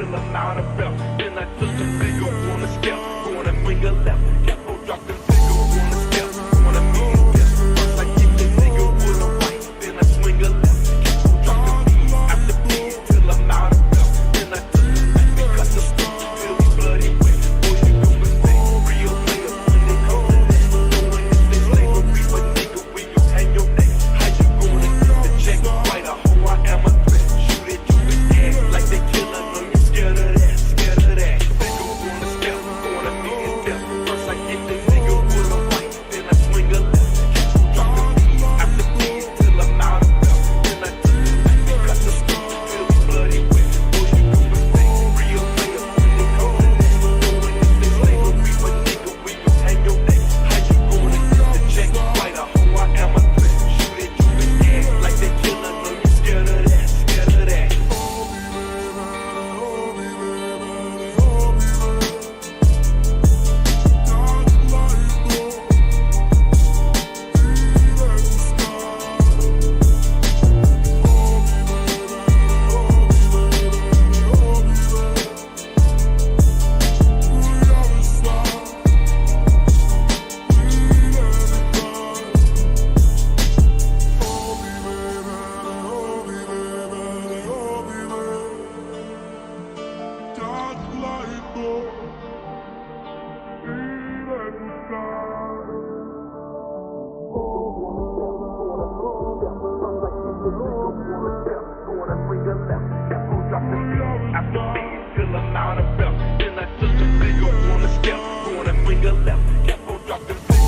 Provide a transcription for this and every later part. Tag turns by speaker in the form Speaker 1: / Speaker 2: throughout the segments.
Speaker 1: till I'm out of breath. Then I took the finger on the scale, going a finger left. Kept on dropping finger on the scale, going a million steps. First I get the nigga with a right, then I swing a left. Kept on dropping beat after beat till I'm out of breath. Then I took the back and cut the stick till we bloody wet. Boy, you do mistake, real players when they come to that. Doing this thing slavery, but nigga, when you hang your neck, how you gonna get the check? Right, I hope I am a threat. Shoot at you with ass like they killer. Know you scared of that, scared of that. Finger on the scale, going a million steps. First I get the nigga with a right, then I swing a left. Keep on dropping beat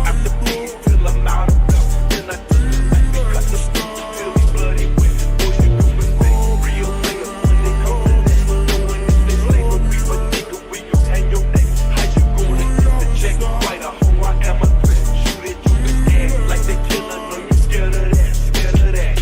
Speaker 1: after beat till I'm out of breath. Then I took the back and cut the stick till we bloody wet. Boy, you do mistake, real players when they come to that. Doing this thing slavery, but nigga, when you hang your neck, how you gonna get the check? Right, I hope I am a threat. Shoot at you with ass like they killer. Know you scared of that, scared of that.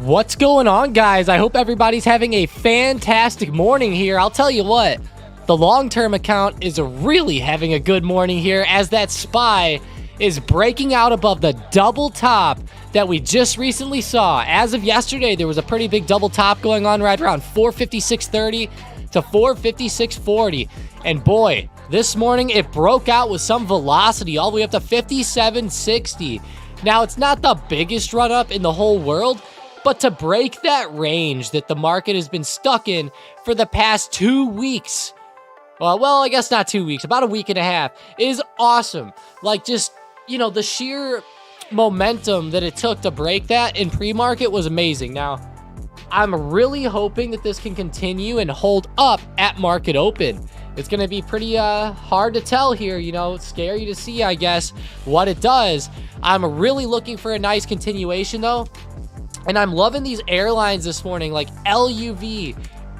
Speaker 2: What's going on, guys? I hope everybody's having a fantastic morning here. I'll tell you what, the long-term account is really having a good morning here as that SPY is breaking out above the double top that we just recently saw. As of yesterday, there was a pretty big double top going on right around 456.30 to 456.40. And boy, this morning it broke out with some velocity all the way up to 57.60. Now, it's not the biggest run-up in the whole world, but to break that range that the market has been stuck in for the past 2 weeks, well, I guess not 2 weeks, about a week and a half, is awesome. Like, just, you know, the sheer momentum that it took to break that in pre-market was amazing. Now, I'm really hoping that this can continue and hold up at market open. It's going to be pretty hard to tell here, you know, it's scary to see, I guess, what it does. I'm really looking for a nice continuation, though. And I'm loving these airlines this morning, like LUV,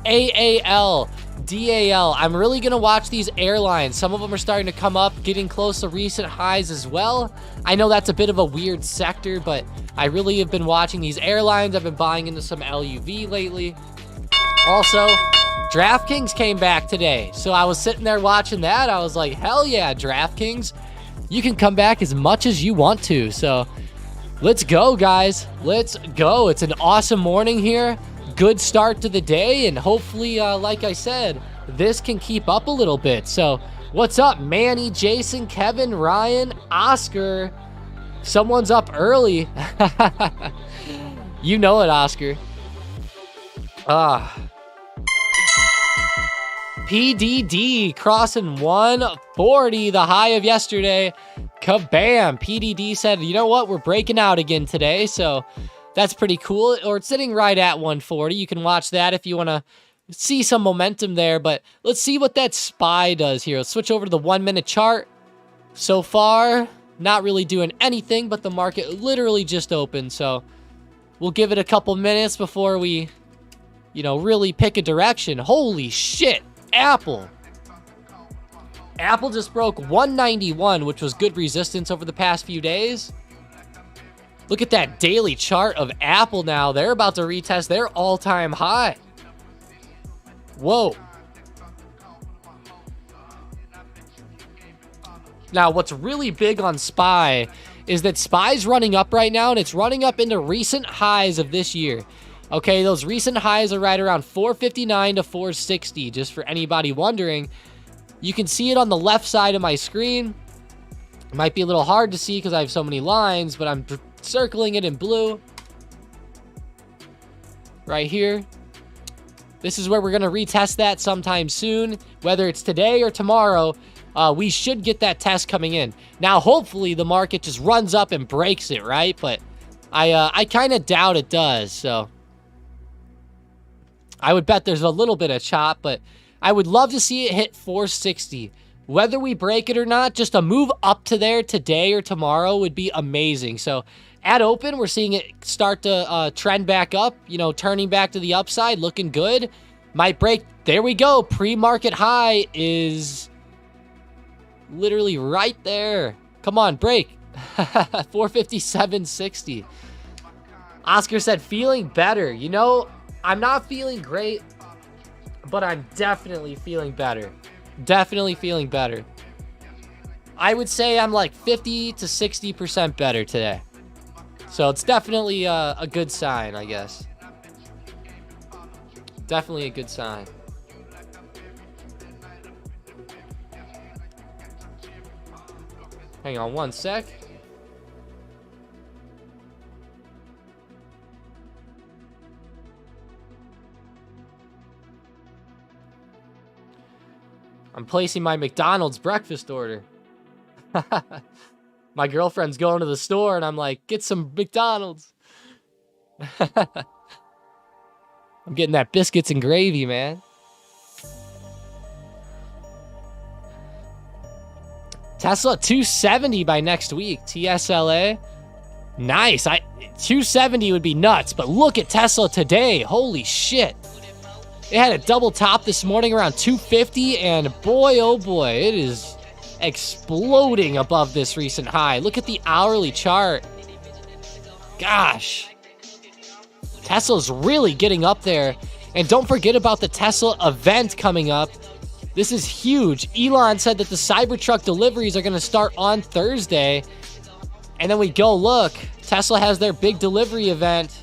Speaker 2: AAL, DAL. I'm really going to watch these airlines. Some of them are starting to come up, getting close to recent highs as well. I know that's a bit of a weird sector, but I really have been watching these airlines. I've been buying into some LUV lately. Also, DraftKings came back today. So I was sitting there watching that. I was like, hell yeah, DraftKings. You can come back as much as you want to. So let's go, guys. Let's go. It's an awesome morning here. Good start to the day, and hopefully, like I said, this can keep up a little bit. So what's up, Manny, Jason, Kevin, Ryan, Oscar? Someone's up early. You know it, Oscar. PDD crossing 140, the high of yesterday. Kabam. PDD said, you know what? We're breaking out again today. So that's pretty cool. Or it's sitting right at 140. You can watch that if you want to see some momentum there. But let's see what that SPY does here. Let's switch over to the 1 minute chart. So far, not really doing anything, but the market literally just opened. So we'll give it a couple minutes before we, really pick a direction. Holy shit. Apple just broke 191, which was good resistance over the past few days. Look at that daily chart of Apple now. They're about to retest their all-time high. Whoa. Now, what's really big on SPY is that SPY's running up right now, and it's running up into recent highs of this year. Okay, those recent highs are right around 459 to 460, just for anybody wondering. You can see it on the left side of my screen. It might be a little hard to see because I have so many lines, but I'm circling it in blue. Right here. This is where we're going to retest that sometime soon. Whether it's today or tomorrow, we should get that test coming in. Now, hopefully, the market just runs up and breaks it, right? But I kind of doubt it does, so I would bet there's a little bit of chop, but I would love to see it hit 460. Whether we break it or not, just a move up to there today or tomorrow would be amazing. So at open, we're seeing it start to trend back up, turning back to the upside, looking good. Might break. There we go. Pre-market high is literally right there. Come on, break. 457.60. Oscar said, feeling better. I'm not feeling great, but I'm definitely feeling better. Definitely feeling better. I would say I'm like 50 to 60% better today. So it's definitely a good sign, I guess. Definitely a good sign. Hang on one sec. I'm placing my McDonald's breakfast order. My girlfriend's going to the store, and I'm like, get some McDonald's. I'm getting that biscuits and gravy, man. Tesla 270 by next week. TSLA. Nice. 270 would be nuts, but look at Tesla today. Holy shit. It had a double top this morning around 250, and boy, oh boy, it is exploding above this recent high. Look at the hourly chart. Gosh. Tesla's really getting up there. And don't forget about the Tesla event coming up. This is huge. Elon said that the Cybertruck deliveries are going to start on Thursday. And then we go look. Tesla has their big delivery event.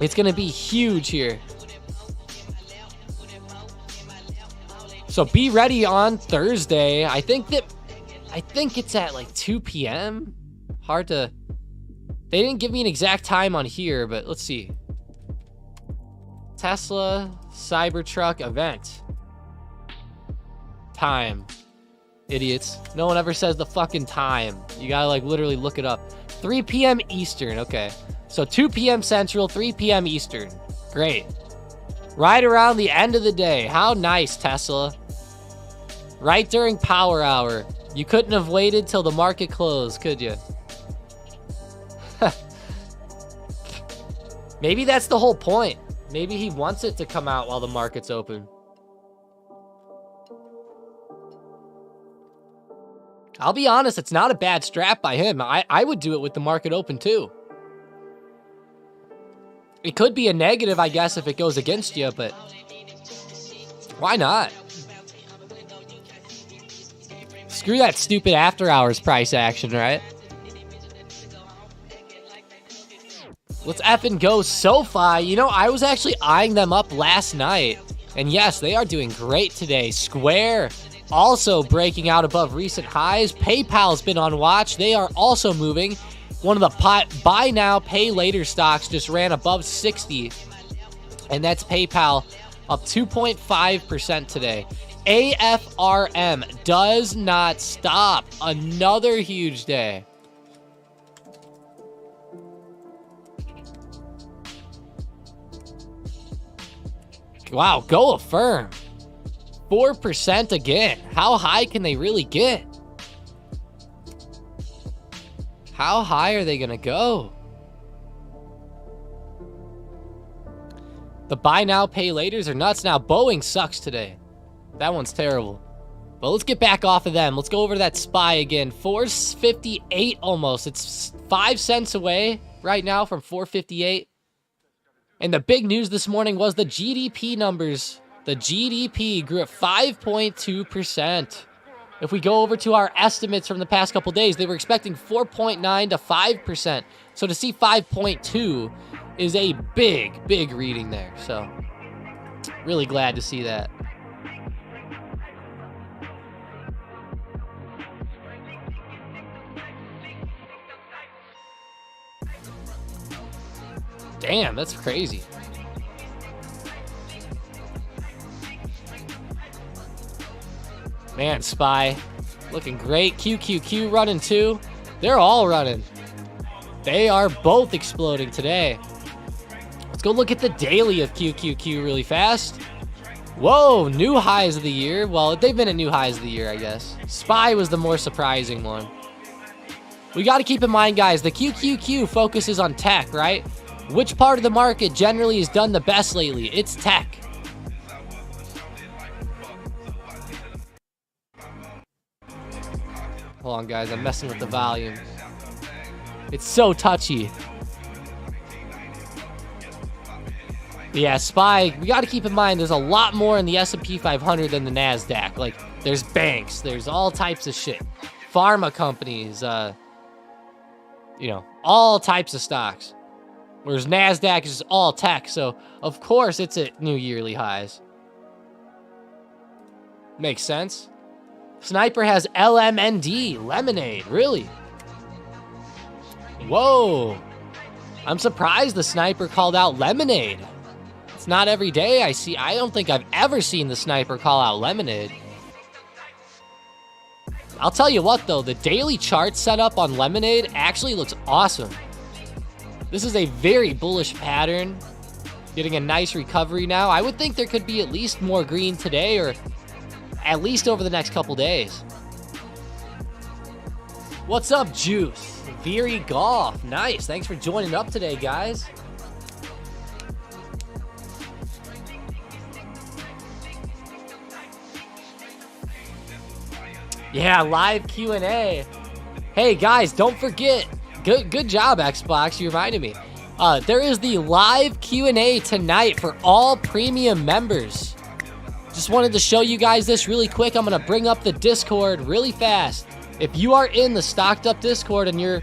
Speaker 2: It's going to be huge here. So be ready on Thursday. I think it's at like 2 p.m. Hard to... They didn't give me an exact time on here, but let's see. Tesla Cybertruck event. Time. Idiots. No one ever says the fucking time. You gotta like literally look it up. 3 p.m. Eastern. Okay. So 2 p.m. Central, 3 p.m. Eastern. Great. Right around the end of the day. How nice, Tesla. Right during power hour. You couldn't have waited till the market closed, could you? Maybe that's the whole point. Maybe he wants it to come out while the market's open. I'll be honest, it's not a bad strat by him. I would do it with the market open too. It could be a negative, I guess, if it goes against you, but why not? Screw that stupid after hours price action, right? Let's effing go SoFi. You know, I was actually eyeing them up last night. And yes, they are doing great today. Square also breaking out above recent highs. PayPal's been on watch. They are also moving. One of the buy now, pay later stocks just ran above 60. And that's PayPal up 2.5% today. AFRM does not stop. Another huge day. Wow, go Affirm. 4% again. How high can they really get? How high are they going to go? The buy now, pay laters are nuts. Now, Boeing sucks today. That one's terrible. But let's get back off of them. Let's go over to that SPY again. 458 almost. It's 5 cents away right now from 458. And the big news this morning was the GDP numbers. The GDP grew at 5.2%. If we go over to our estimates from the past couple days, they were expecting 4.9 to 5%. So to see 5.2 is a big, big reading there. So really glad to see that. Damn, that's crazy. Man, SPY looking great. QQQ running too. They're all running. They are both exploding today. Let's go look at the daily of QQQ really fast. Whoa, new highs of the year. Well, they've been at new highs of the year, I guess. SPY was the more surprising one. We got to keep in mind, guys, the QQQ focuses on tech, right? Which part of the market generally has done the best lately? It's tech. Hold on, guys. I'm messing with the volume. It's so touchy. But yeah, SPY, we got to keep in mind there's a lot more in the S&P 500 than the NASDAQ. Like, there's banks. There's all types of shit. Pharma companies. You know, all types of stocks. Whereas NASDAQ is all tech, so of course it's at new yearly highs. Makes sense. Sniper has LMND, lemonade, really? Whoa. I'm surprised the Sniper called out lemonade. It's not every day I don't think I've ever seen the Sniper call out lemonade. I'll tell you what though, the daily chart setup on lemonade actually looks awesome. This is a very bullish pattern. Getting a nice recovery now. I would think there could be at least more green today or at least over the next couple days. What's up, Juice? Veery Golf. Nice. Thanks for joining up today, guys. Yeah, live Q&A. Hey, guys, don't forget. Good job, Xbox. You reminded me. There is the live Q&A tonight for all premium members. Just wanted to show you guys this really quick. I'm going to bring up the Discord really fast. If you are in the Stocked Up Discord and you're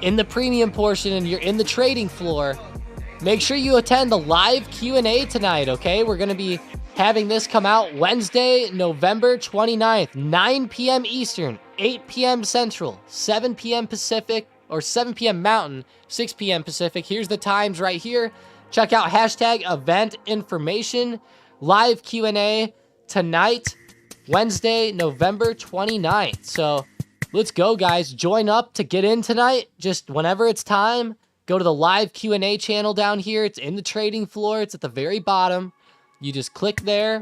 Speaker 2: in the premium portion and you're in the trading floor, make sure you attend the live Q&A tonight, okay? We're going to be having this come out Wednesday, November 29th, 9 p.m. Eastern, 8 p.m. Central, 7 p.m. Pacific, or 7 p.m. Mountain, 6 p.m. Pacific. Here's the times right here. Check out hashtag event information. Live Q&A tonight, Wednesday, November 29th. So let's go, guys. Join up to get in tonight. Just whenever it's time, go to the live Q&A channel down here. It's in the trading floor. It's at the very bottom. You just click there,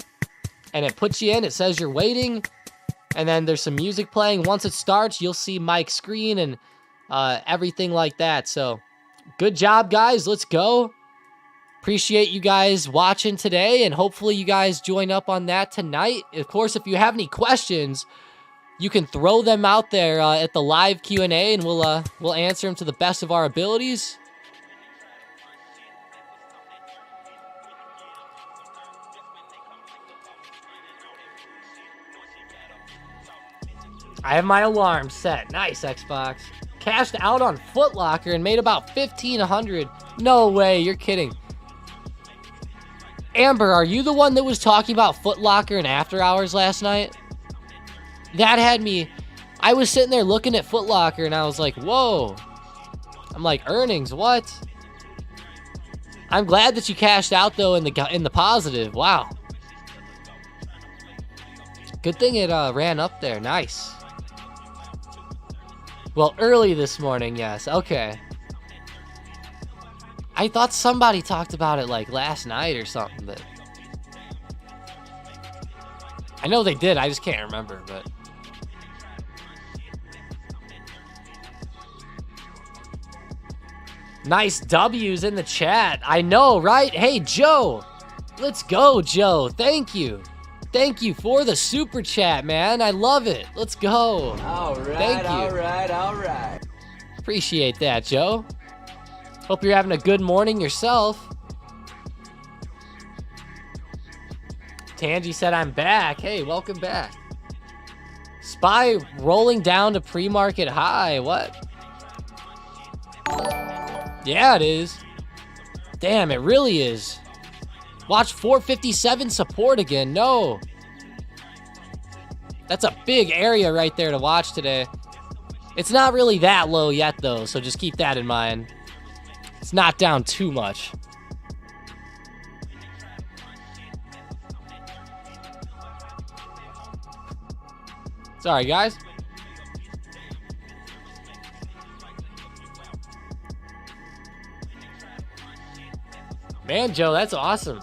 Speaker 2: and it puts you in. It says you're waiting, and then there's some music playing. Once it starts, you'll see Mike's screen and everything like that. So good job, guys. Let's go. Appreciate you guys watching today, and hopefully you guys join up on that tonight. Of course, if you have any questions, you can throw them out there at the live Q&A, and we'll answer them to the best of our abilities. I have my alarm set. Nice, Xbox. Cashed out on Foot Locker and made about $1,500. No way, you're kidding. Amber, are you the one that was talking about Foot Locker and After Hours last night? That had me... I was sitting there looking at Foot Locker and I was like, whoa. I'm like, earnings, what? I'm glad that you cashed out, though, in the positive. Wow. Good thing it ran up there. Nice. Well, early this morning, yes. Okay. I thought somebody talked about it like last night or something, but I know they did. I just can't remember, but nice W's in the chat. I know, right? Hey, Joe. Let's go, Joe. Thank you. Thank you for the super chat, man. I love it. Let's go.
Speaker 3: All right,
Speaker 2: Thank you.
Speaker 3: all right.
Speaker 2: Appreciate that, Joe. Hope you're having a good morning yourself. Tangy said I'm back. Hey, welcome back. SPY rolling down to pre-market high. What? Yeah, it is. Damn, it really is. Watch 457 support again. No. That's a big area right there to watch today. It's not really that low yet, though, so just keep that in mind. It's not down too much. Sorry, guys. Man, Joe, that's awesome.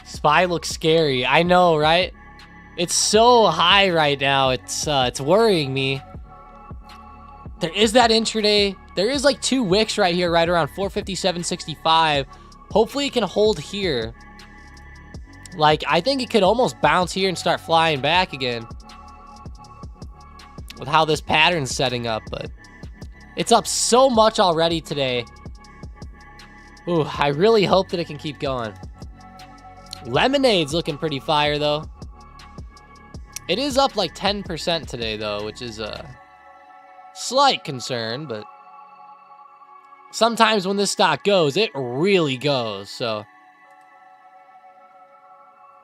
Speaker 2: SPY looks scary. I know, right? It's so high right now. It's worrying me. There is that intraday. There is like 2 wicks right here, right around 457.65. Hopefully it can hold here. Like, I think it could almost bounce here and start flying back again with how this pattern's setting up, but it's up so much already today. Ooh, I really hope that it can keep going. Lemonade's looking pretty fire, though. It is up like 10% today, though, which is a slight concern, but sometimes when this stock goes, it really goes, so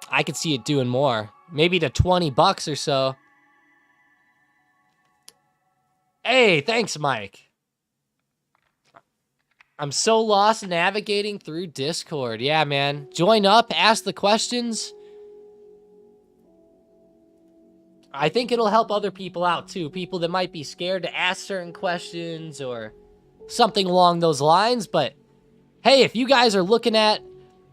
Speaker 2: I could see it doing more. Maybe to 20 bucks or so. Hey, thanks, Mike. I'm so lost navigating through Discord. Yeah, man. Join up, ask the questions. I think it'll help other people out, too. People that might be scared to ask certain questions or something along those lines. But, hey, if you guys are looking at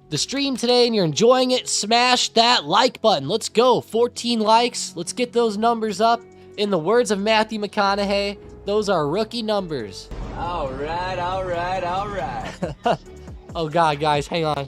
Speaker 2: the stream today and you're enjoying it, smash that like button. Let's go. 14 likes. Let's get those numbers up. In the words of Matthew McConaughey, those are rookie numbers.
Speaker 3: All right.
Speaker 2: Oh, God, guys, hang on.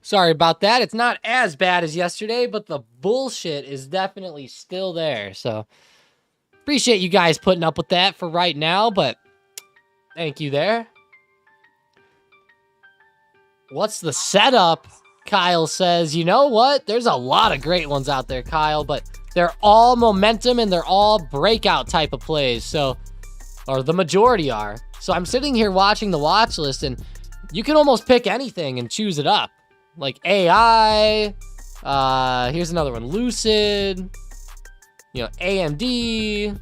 Speaker 2: Sorry about that. It's not as bad as yesterday, but the bullshit is definitely still there. So appreciate you guys putting up with that for right now, but thank you there. What's the setup? Kyle says, you know what? There's a lot of great ones out there, Kyle, but they're all momentum and they're all breakout type of plays. So, or the majority are. So I'm sitting here watching the watch list and you can almost pick anything and choose it up. Like AI, here's another one, Lucid, you know, AMD,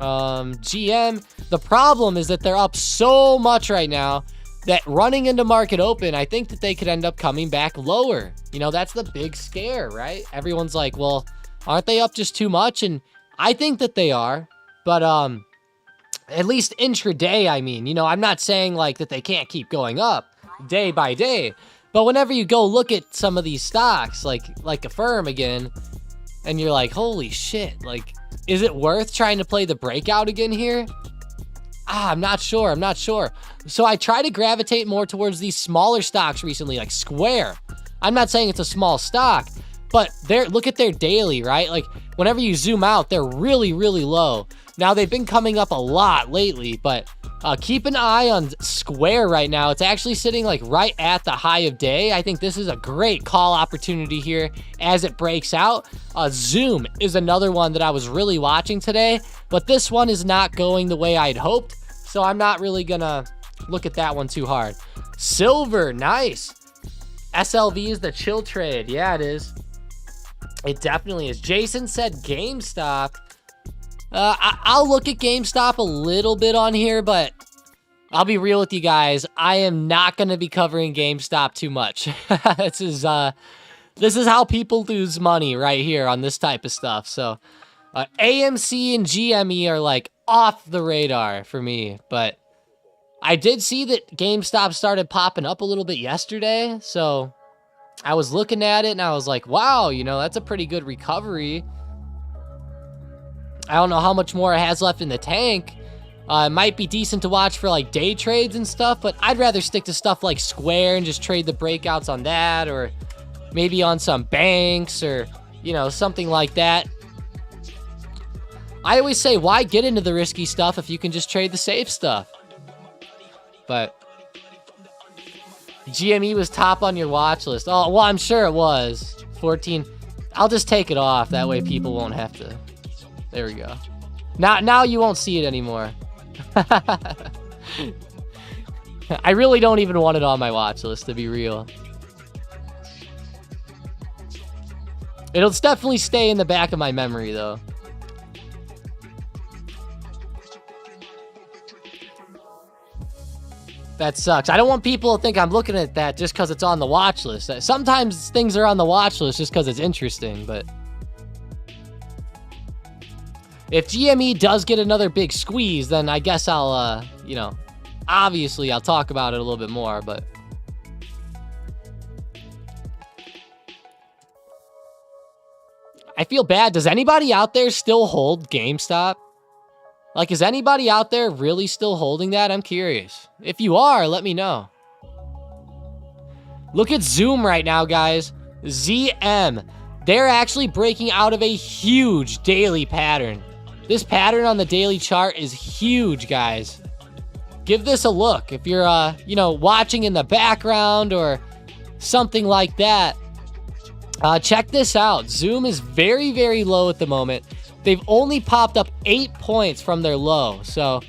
Speaker 2: GM. The problem is that they're up so much right now that running into market open, I think that they could end up coming back lower. You know, that's the big scare, right? Everyone's like, well, aren't they up just too much? And I think that they are, but at least intraday, I mean, you know, I'm not saying like that they can't keep going up day by day, but whenever you go look at some of these stocks, like Affirm again, and you're like, holy shit, like, is it worth trying to play the breakout again here? I'm not sure. So I try to gravitate more towards these smaller stocks recently, like Square. I'm not saying it's a small stock, but look at their daily, right? Like whenever you zoom out, they're really, really low. Now they've been coming up a lot lately, but keep an eye on Square right now. It's actually sitting like right at the high of day. I think this is a great call opportunity here as it breaks out. Zoom is another one that I was really watching today, but this one is not going the way I'd hoped. So I'm not really gonna look at that one too hard. Silver, nice. SLV is the chill trade. Yeah, it is. It definitely is. Jason said GameStop. I'll look at GameStop a little bit on here, but I'll be real with you guys. I am not going to be covering GameStop too much. This is how people lose money right here on this type of stuff. So AMC and GME are like off the radar for me, but I did see that GameStop started popping up a little bit yesterday. So I was looking at it and I was like, wow, you know, that's a pretty good recovery. I don't know how much more it has left in the tank. It might be decent to watch for like day trades and stuff, but I'd rather stick to stuff like Square and just trade the breakouts on that, or maybe on some banks or, you know, something like that. I always say, why get into the risky stuff if you can just trade the safe stuff? But GME was top on your watch list. Oh, well, I'm sure it was. 14. I'll just take it off. That way people won't have to. There we go. Now you won't see it anymore. I really don't even want it on my watch list, to be real. It'll definitely stay in the back of my memory, though. That sucks. I don't want people to think I'm looking at that just because it's on the watch list. Sometimes things are on the watch list just because it's interesting, but if GME does get another big squeeze, then I guess I'll, you know, obviously I'll talk about it a little bit more, but I feel bad. Does anybody out there still hold GameStop? Like, is anybody out there really still holding that? I'm curious. If you are, let me know. Look at Zoom right now, guys. ZM. They're actually breaking out of a huge daily pattern. This pattern on the daily chart is huge, guys. Give this a look. If you're, you know, watching in the background or something like that, check this out. Zoom is very, very low at the moment. They've only popped up 8 points from their low. So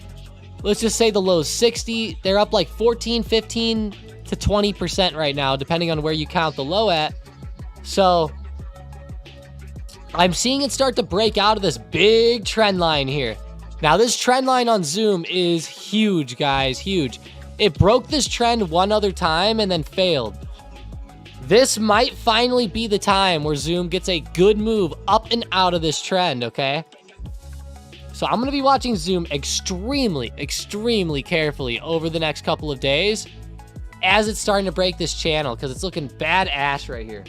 Speaker 2: let's just say the low is 60. They're up like 14, 15 to 20% right now, depending on where you count the low at. So I'm seeing it start to break out of this big trend line here. Now, this trend line on Zoom is huge, guys, huge. It broke this trend one other time and then failed. This might finally be the time where Zoom gets a good move up and out of this trend, okay? So I'm going to be watching Zoom extremely, extremely carefully over the next couple of days as it's starting to break this channel because it's looking badass right here.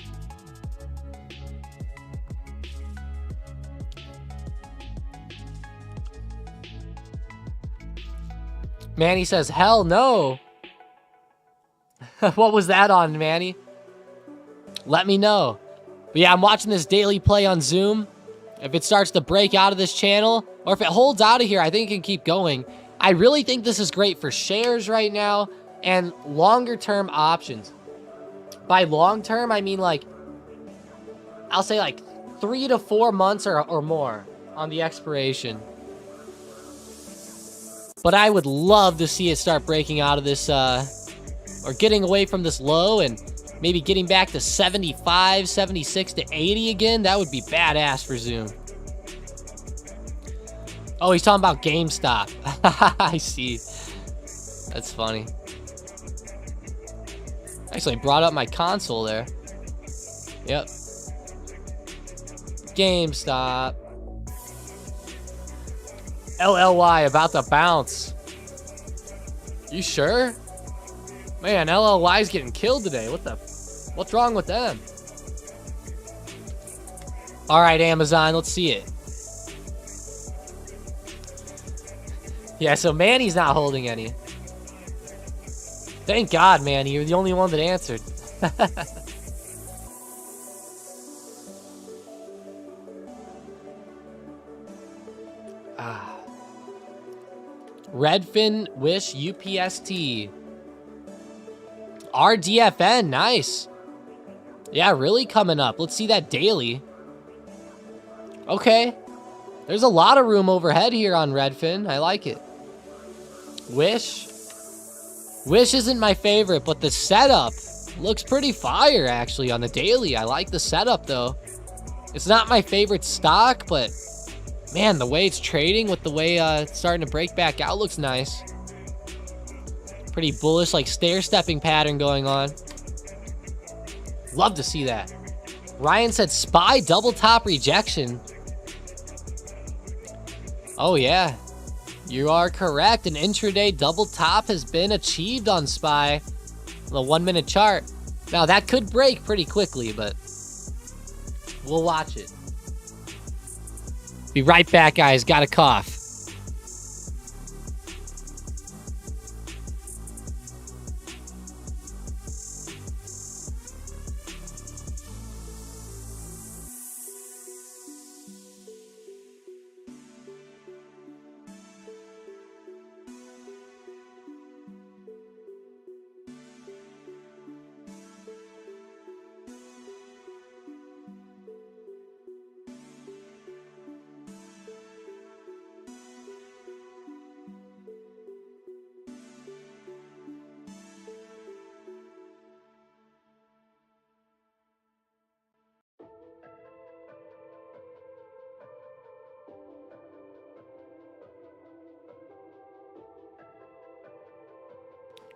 Speaker 2: Manny says, hell no. What was that on, Manny? let me know. But yeah, I'm watching this daily play on Zoom. If it starts to break out of this channel, or if it holds out of here, I think it can keep going. I really think this is great for shares right now and longer term options. By long term, I mean like, I'll say like 3 to 4 months or more on the expiration. But I would love to see it start breaking out of this, or getting away from this low and maybe getting back to 75, 76 to 80 again. That would be badass for Zoom. Oh, he's talking about GameStop. I see. That's funny. Actually, I brought up my console there. Yep. GameStop. LLY about to bounce. You sure? Man, LLY's getting killed today. What's wrong with them? All right, Amazon, let's see it. Yeah, so Manny's not holding any. Thank God, Manny. You're the only one that answered. Redfin, Wish, UPST. RDFN, nice. Yeah, really coming up. Let's see that daily. Okay. There's a lot of room overhead here on Redfin. I like it. Wish. Wish isn't my favorite, but the setup looks pretty fire, actually, on the daily. I like the setup, though. It's not my favorite stock, but man, the way it's trading with the way it's starting to break back out looks nice. Pretty bullish, like stair-stepping pattern going on. Love to see that. Ryan said SPY double top rejection. Oh, yeah. You are correct. An intraday double top has been achieved on SPY. The 1 minute chart. Now, that could break pretty quickly, but we'll watch it. Be right back, guys. Got a cough.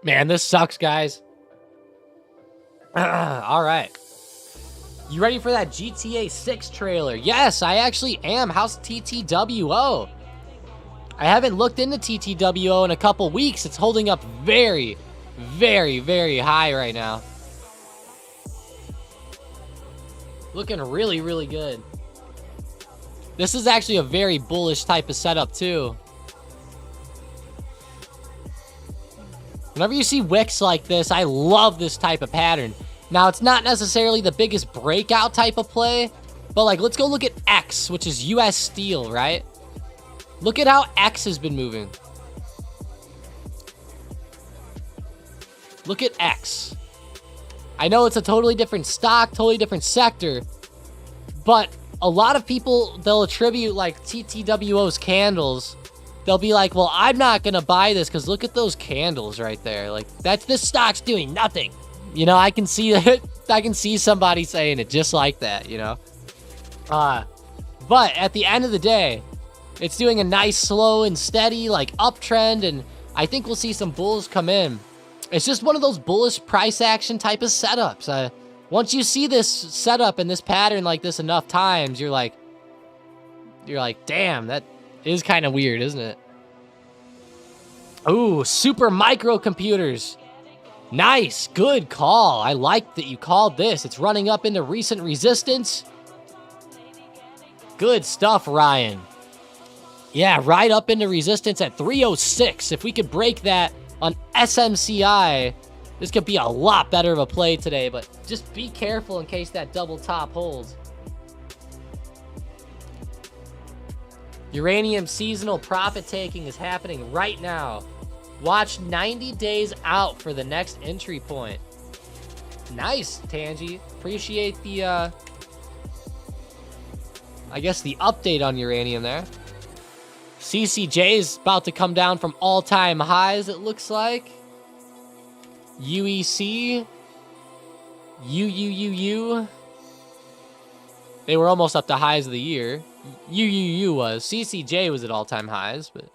Speaker 2: Man, this sucks, guys. All right. You ready for that GTA 6 trailer? Yes, I actually am. How's TTWO? I haven't looked into TTWO in a couple weeks. It's holding up very, very, very high right now. Looking really, really good. This is actually a very bullish type of setup, too. Whenever you see wicks like this, I love this type of pattern. Now, it's not necessarily the biggest breakout type of play, but like, let's go look at X, which is US Steel, right? Look at how X has been moving. Look at X. I know it's a totally different stock, totally different sector, but a lot of people, they'll attribute like TTWO's candles. They'll be like, well, I'm not going to buy this because look at those candles right there. Like, this stock's doing nothing. You know, I can see it. I can see somebody saying it just like that, you know. But at the end of the day, it's doing a nice, slow and steady, like, uptrend. And I think we'll see some bulls come in. It's just one of those bullish price action type of setups. Once you see this setup and this pattern like this enough times, you're like, damn, that is kind of weird, isn't it? Ooh, super microcomputers. Nice, good call. I like that you called this. It's running up into recent resistance. Good stuff, Ryan. Yeah, right up into resistance at 306. If we could break that on SMCI, This could be a lot better of a play today, but just be careful in case that double top holds. Uranium seasonal profit taking is happening right now. Watch 90 days out for the next entry point. Nice, Tangy. Appreciate the, I guess the update on uranium there. CCJ is about to come down from all-time highs, it looks like. UEC. UUUU. They were almost up to highs of the year. UUU was. CCJ was at all-time highs, but...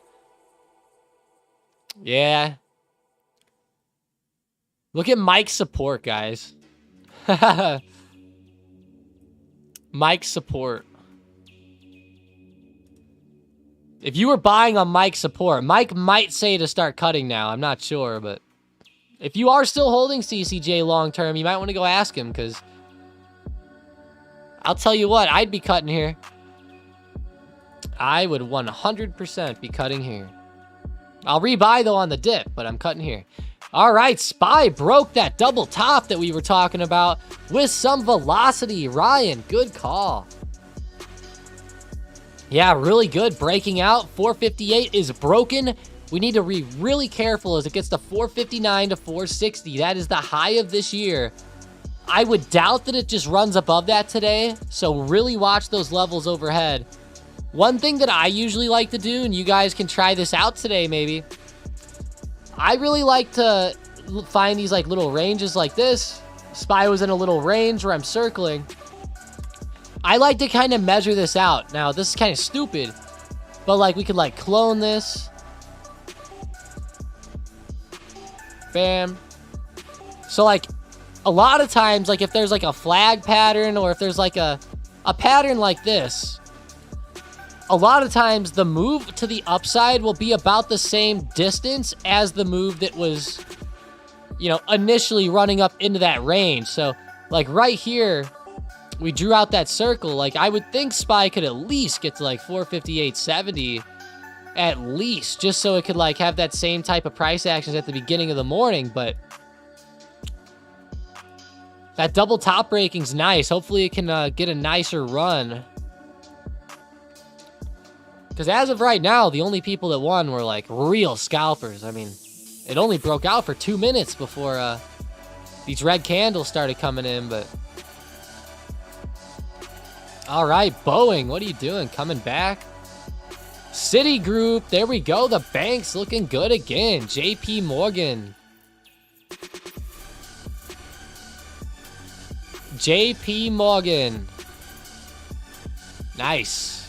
Speaker 2: yeah. Look at Mike's support, guys. Mike's support. If you were buying on Mike's support, Mike might say to start cutting now. I'm not sure, but if you are still holding CCJ long term, you might want to go ask him, because I'll tell you what, I'd be cutting here. I would 100% be cutting here. I'll rebuy, though, on the dip, but I'm cutting here. All right, SPY broke that double top that we were talking about with some velocity. Ryan, good call. Yeah, really good. Breaking out. 458 is broken. We need to be really careful as it gets to 459 to 460. That is the high of this year. I would doubt that it just runs above that today, so really watch those levels overhead. One thing that I usually like to do, and you guys can try this out today maybe, I really like to find these like little ranges like this. SPY was in a little range where I'm circling. I like to kind of measure this out. Now, this is kind of stupid, but like we could like clone this. Bam. So like a lot of times, like if there's like a flag pattern or if there's like a pattern like this, a lot of times the move to the upside will be about the same distance as the move that was, you know, initially running up into that range. So like right here, we drew out that circle. Like I would think SPY could at least get to like 458.70 at least, just so it could like have that same type of price actions at the beginning of the morning. But that double top breaking's nice. Hopefully it can get a nicer run. Because as of right now, the only people that won were like real scalpers. I mean, it only broke out for 2 minutes before these red candles started coming in, but... all right, Boeing, what are you doing? Coming back? Citigroup, there we go. The bank's looking good again. JP Morgan. JP Morgan. Nice.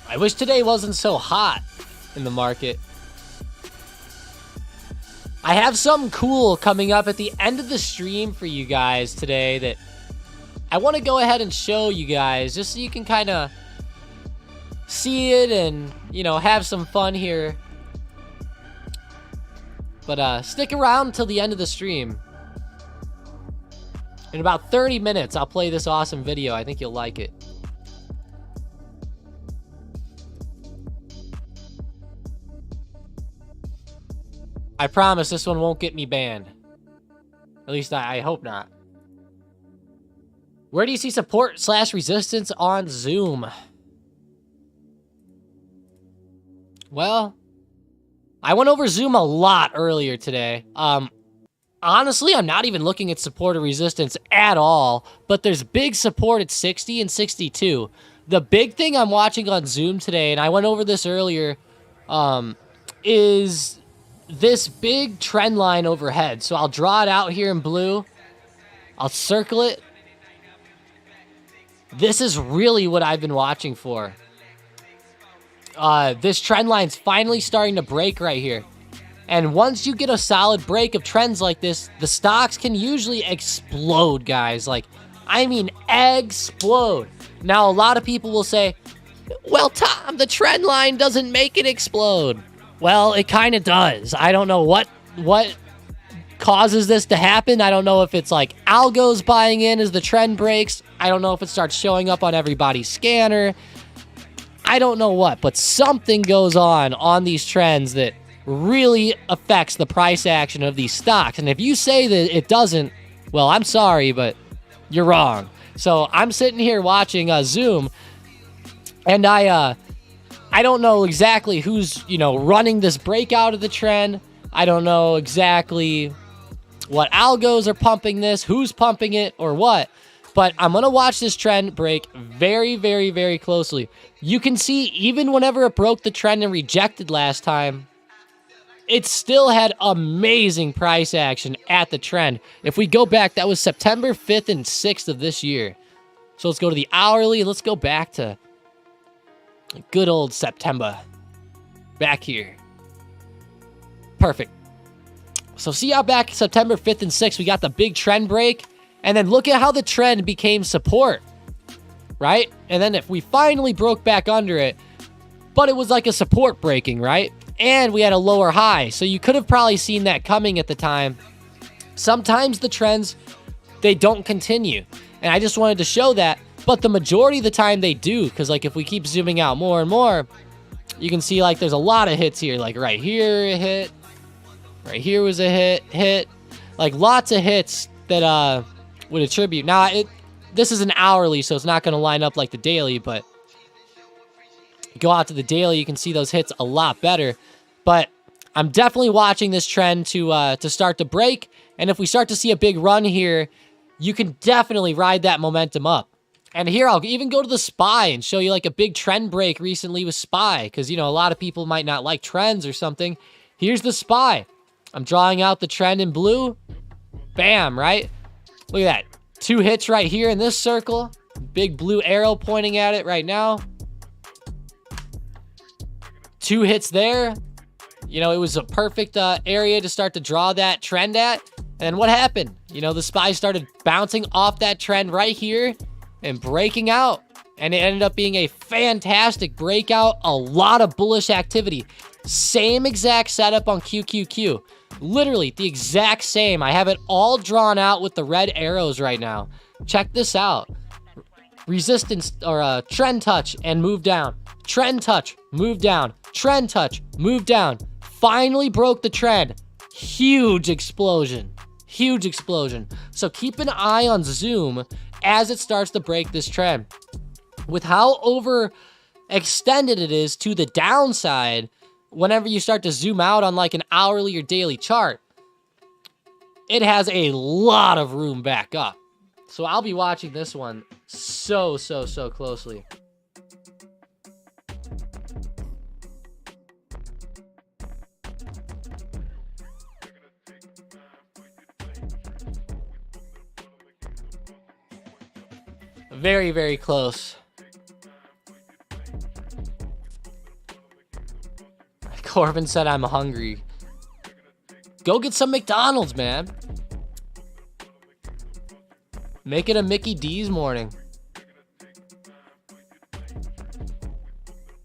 Speaker 2: I wish today wasn't so hot in the market. I have something cool coming up at the end of the stream for you guys today that I want to go ahead and show you guys just so you can kind of see it and, you know, have some fun here. But stick around until the end of the stream. In about 30 minutes, I'll play this awesome video. I think you'll like it. I promise this one won't get me banned. At least I hope not. Where do you see support / resistance on Zoom? Well, I went over Zoom a lot earlier today. Honestly, I'm not even looking at support or resistance at all, but there's big support at 60 and 62. The big thing I'm watching on Zoom today, and I went over this earlier, is this big trend line overhead. So I'll draw it out here in blue. I'll circle it. This is really what I've been watching for. This trend line's finally starting to break right here. And once you get a solid break of trends like this, the stocks can usually explode, guys. Like, I mean, explode. Now, a lot of people will say, well, Tom, the trend line doesn't make it explode. Well, it kind of does. I don't know what causes this to happen. I don't know if it's like algos buying in as the trend breaks. I don't know if it starts showing up on everybody's scanner. I don't know what, but something goes on these trends that really affects the price action of these stocks. And if you say that it doesn't, well, I'm sorry, but you're wrong. So I'm sitting here watching Zoom, and I don't know exactly who's, running this breakout of the trend. I don't know exactly what algos are pumping this, who's pumping it, or what. But I'm going to watch this trend break very, very, very closely. You can see even whenever it broke the trend and rejected last time, it still had amazing price action at the trend. If we go back, that was September 5th and 6th of this year. So let's go to the hourly, and let's go back to good old September. Back here. Perfect. So see how back September 5th and 6th, we got the big trend break? And then look at how the trend became support, right? And then if we finally broke back under it, but it was like a support breaking, right? And we had a lower high. So you could have probably seen that coming at the time. Sometimes the trends, they don't continue. And I just wanted to show that. But the majority of the time they do. Because like if we keep zooming out more and more, you can see like there's a lot of hits here. Like right here a hit. Right here was a hit. Like lots of hits that would attribute. Now, this is an hourly, so it's not going to line up like the daily, but go out to the daily, you can see those hits a lot better. But I'm definitely watching this trend to start to break, and if we start to see a big run here, you can definitely ride that momentum up. And here, I'll even go to the SPY and show you like a big trend break recently with SPY, because, a lot of people might not like trends or something. Here's the SPY. I'm drawing out the trend in blue. Bam, right? Look at that. 2 hits right here in this circle. Big blue arrow pointing at it right now. 2 hits there. It was a perfect area to start to draw that trend at. And what happened? The SPY started bouncing off that trend right here and breaking out. And it ended up being a fantastic breakout. A lot of bullish activity. Same exact setup on QQQ. Literally the exact same. I have it all drawn out with the red arrows right now. Check this out. Resistance or trend touch and move down. Trend touch, move down. Trend touch, move down. Finally broke the trend. Huge explosion. Huge explosion. So keep an eye on Zoom as it starts to break this trend. With how overextended it is to the downside, whenever you start to zoom out on like an hourly or daily chart, it has a lot of room back up. So I'll be watching this one so closely. Very, very close. Corbin said I'm hungry. Go get some McDonald's, man. Make it a Mickey D's morning.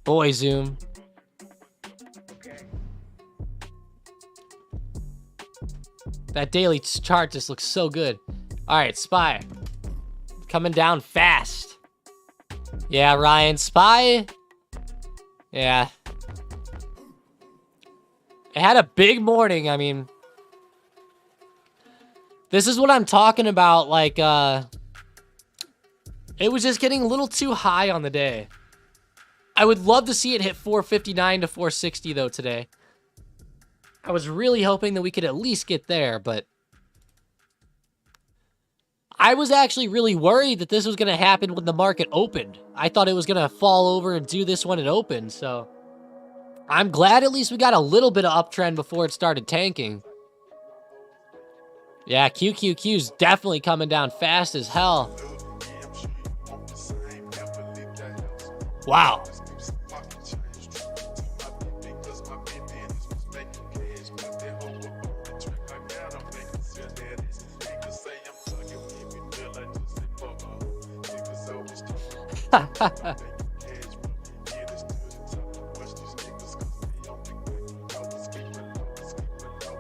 Speaker 2: Boy, Zoom. That daily chart just looks so good. All right, SPY. Coming down fast. Yeah, Ryan, SPY. Yeah. It had a big morning. I mean, this is what I'm talking about. Like, it was just getting a little too high on the day. I would love to see it hit 459 to 460 though today. I was really hoping that we could at least get there, but I was actually really worried that this was going to happen when the market opened. I thought it was going to fall over and do this when it opened, so I'm glad at least we got a little bit of uptrend before it started tanking. Yeah, QQQ's definitely coming down fast as hell. Wow.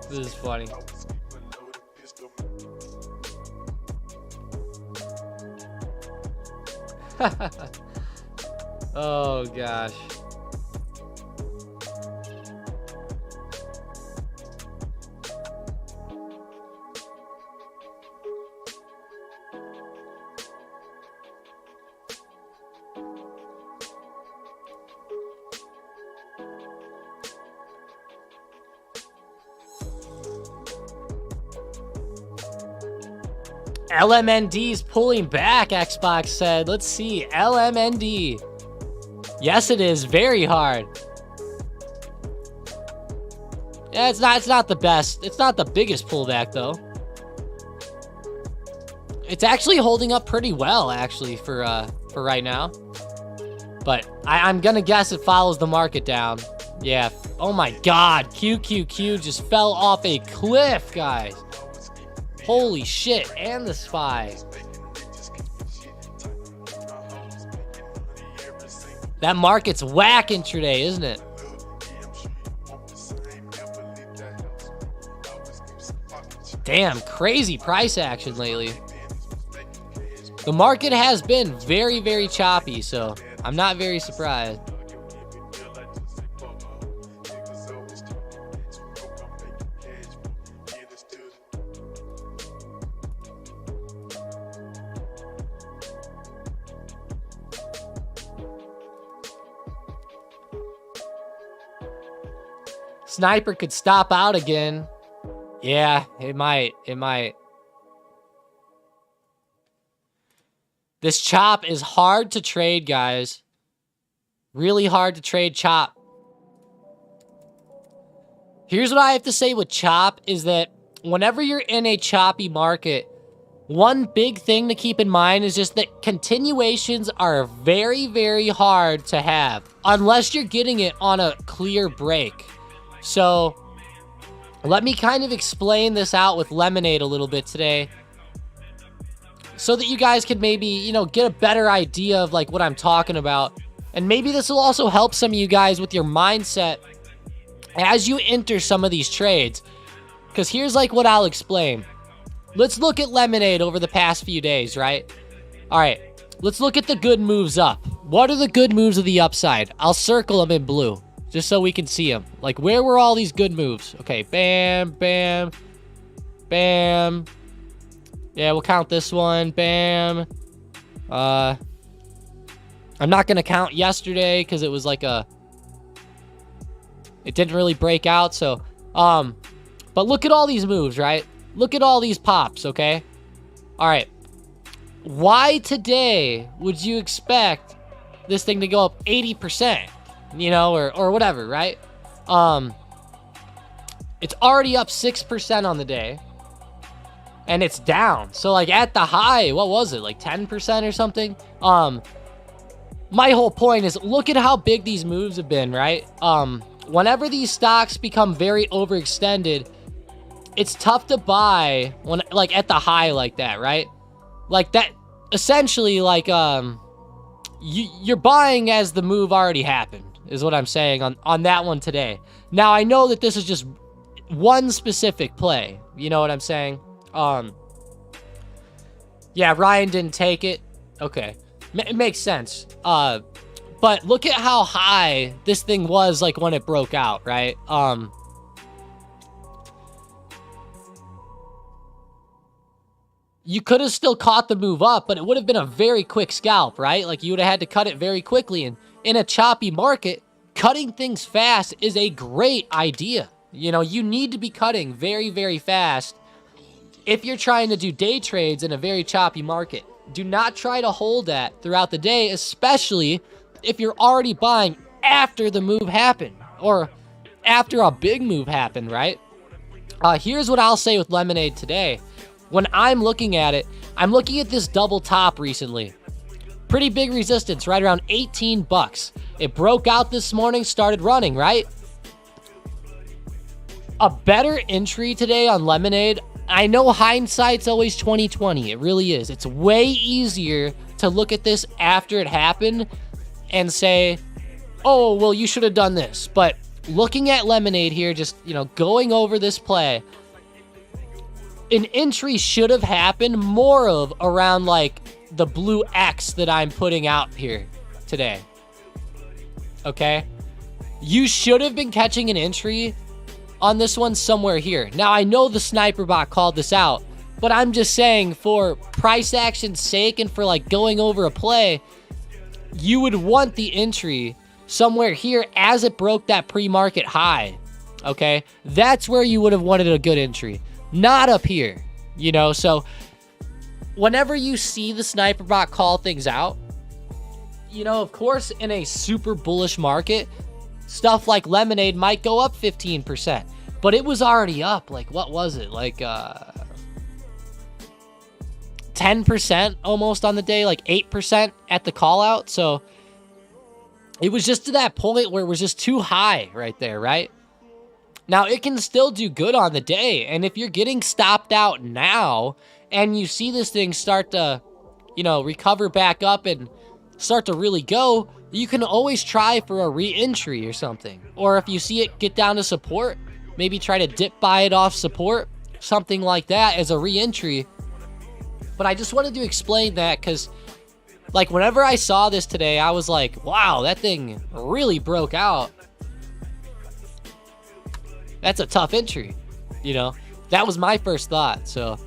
Speaker 2: This is funny. Oh, gosh. LMND's pulling back, Xbox said. Let's see. LMND. Yes, it is. Very hard. Yeah, it's not the best. It's not the biggest pullback, though. It's actually holding up pretty well, actually, for right now. But I'm gonna guess it follows the market down. Yeah. Oh my God. QQQ just fell off a cliff, guys. Holy shit. And the SPY. That market's whack intraday, isn't it? Damn, crazy price action lately. The market has been very, very choppy, so I'm not very surprised. Sniper could stop out again. Yeah, it might. It might. This chop is hard to trade, guys. Really hard to trade chop. Here's what I have to say with chop is that whenever you're in a choppy market, one big thing to keep in mind is just that continuations are very, very hard to have unless you're getting it on a clear break. So let me kind of explain this out with Lemonade a little bit today so that you guys could maybe, you know, get a better idea of like what I'm talking about. And maybe this will also help some of you guys with your mindset as you enter some of these trades. Because here's like what I'll explain. Let's look at Lemonade over the past few days, right? All right, let's look at the good moves up. What are the good moves of the upside? I'll circle them in blue just so we can see them. Like, where were all these good moves? Okay, bam, bam, bam. Yeah, we'll count this one. Bam. I'm not going to count yesterday because it was like it didn't really break out. So, but look at all these moves, right? Look at all these pops, okay? All right. Why today would you expect this thing to go up 80%, you know, or whatever, right? It's already up 6% on the day. And it's down. So, like, at the high, what was it? Like 10% or something? My whole point is, look at how big these moves have been, right? Whenever these stocks become very overextended, it's tough to buy when, like, at the high like that, right? Like that, essentially, like, you're buying as the move already happened, is what I'm saying on that one today. Now, I know that this is just one specific play. You know what I'm saying? Yeah, Ryan didn't take it. Okay. It makes sense. But look at how high this thing was, like, when it broke out, right? You could have still caught the move up, but it would have been a very quick scalp, right? Like, you would have had to cut it very quickly. And in a choppy market, cutting things fast is a great idea. You know, you need to be cutting very, very fast if you're trying to do day trades in a very choppy market. Do not try to hold that throughout the day, especially if you're already buying after the move happened or after a big move happened, right? Here's what I'll say with Lemonade today. When I'm looking at it, I'm looking at this double top recently. Pretty big resistance, right around 18 bucks. It broke out this morning, started running, right? A better entry today on Lemonade. I know hindsight's always 20/20. It really is. It's way easier to look at this after it happened and say, oh, well, you should have done this. But looking at Lemonade here, just, you know, going over this play, an entry should have happened more of around like the blue X that I'm putting out here today. Okay? You should have been catching an entry on this one somewhere here. Now, I know the sniper bot called this out, but I'm just saying for price action's sake and for like going over a play, you would want the entry somewhere here as it broke that pre-market high. Okay? That's where you would have wanted a good entry. Not up here, you know? So whenever you see the sniper bot call things out, you know, of course, in a super bullish market, stuff like Lemonade might go up 15%, but it was already up. Like, what was it? Like, 10% almost on the day, like 8% at the call out. So it was just to that point where it was just too high right there, right? Now, it can still do good on the day. And if you're getting stopped out now and you see this thing start to, you know, recover back up and start to really go, you can always try for a re-entry or something. Or if you see it get down to support, maybe try to dip buy it off support, something like that as a re-entry. But I just wanted to explain that because, like, whenever I saw this today, I was like, wow, that thing really broke out. That's a tough entry, you know? That was my first thought, so.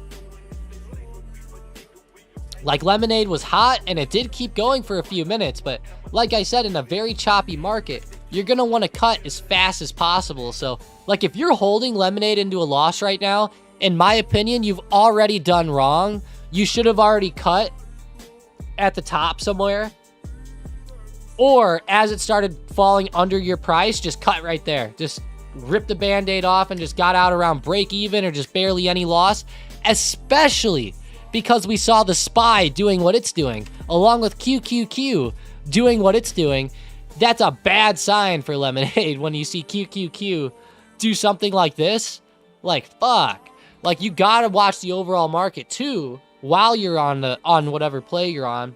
Speaker 2: Like, Lemonade was hot, and it did keep going for a few minutes, but like I said, in a very choppy market, you're going to want to cut as fast as possible. So, like, if you're holding Lemonade into a loss right now, in my opinion, you've already done wrong. You should have already cut at the top somewhere. Or, as it started falling under your price, just cut right there. Just rip the Band-Aid off and just got out around break even or just barely any loss. Especially because we saw the SPY doing what it's doing, along with QQQ doing what it's doing. That's a bad sign for Lemonade when you see QQQ do something like this. Like, fuck. Like, you gotta watch the overall market too while you're on whatever play you're on.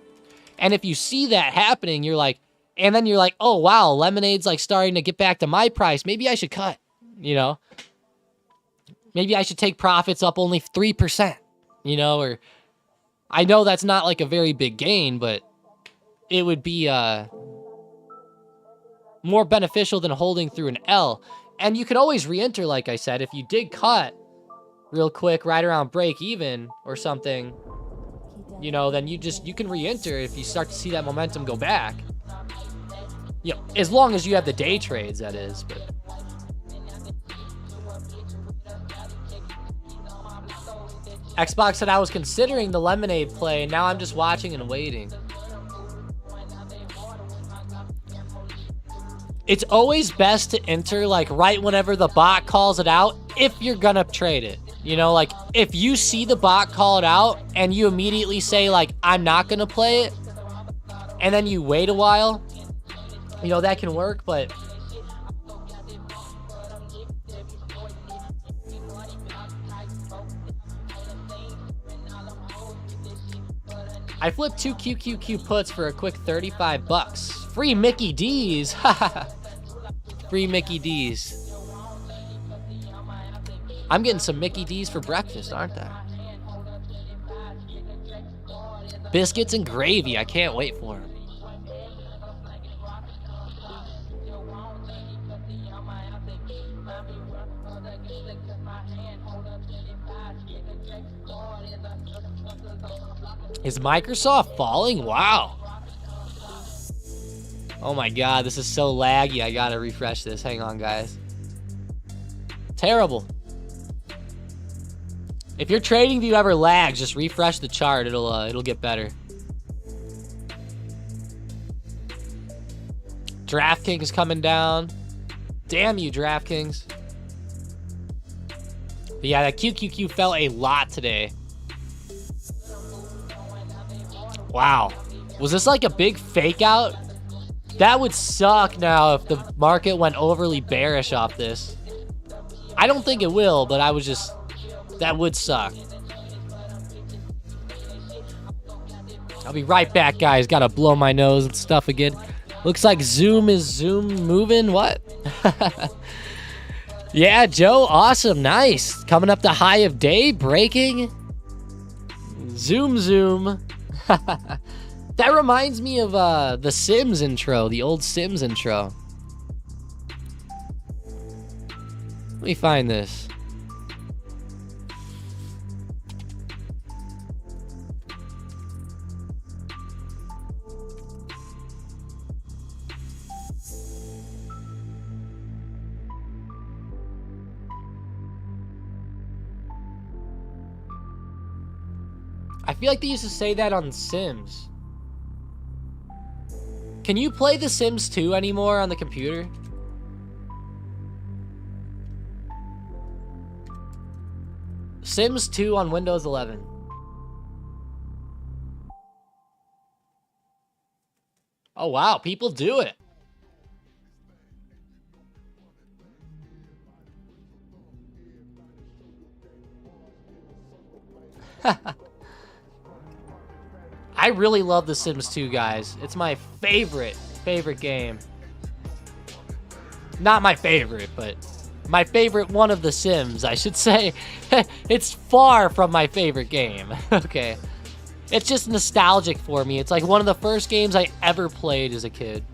Speaker 2: And if you see that happening, you're like, and then you're like, oh wow, Lemonade's like starting to get back to my price. Maybe I should cut, you know? Maybe I should take profits up only 3%, you know? Or I know that's not like a very big gain, but it would be more beneficial than holding through an L. And you could always re-enter, like I said, if you did cut real quick right around break even or something, you know, then you can re-enter if you start to see that momentum go back. You know, as long as you have the day trades, that is. But Xbox said I was considering the Lemonade play. Now I'm just watching and waiting. It's always best to enter like right whenever the bot calls it out if you're gonna trade it. You know, like if you see the bot call it out and you immediately say like, I'm not gonna play it, and then you wait a while, you know, that can work, but I flipped 2 QQQ puts for a quick 35 bucks. Free Mickey D's. Free Mickey D's. I'm getting some Mickey D's for breakfast, aren't I? Biscuits and gravy. I can't wait for them. Is Microsoft falling? Wow. Oh my god, this is so laggy. I gotta refresh this. Hang on, guys. Terrible. If your trading view ever lags, just refresh the chart. It'll get better. DraftKings coming down. Damn you, DraftKings. But yeah, that QQQ fell a lot today. Wow. Was this like a big fake out? That would suck now if the market went overly bearish off this. I don't think it will, but that would suck. I'll be right back, guys. Gotta blow my nose and stuff again. Looks like Zoom moving. What? Yeah, Joe, awesome, nice. Coming up the high of day, breaking. Zoom. That reminds me of the Sims intro, the old Sims intro. Let me find this. I feel like they used to say that on Sims. Can you play The Sims 2 anymore on the computer? Sims 2 on Windows 11. Oh wow, people do it. I really love The Sims 2, guys. It's my favorite game. Not my favorite, but my favorite one of The Sims, I should say. It's far from my favorite game. Okay. It's just nostalgic for me. It's like one of the first games I ever played as a kid.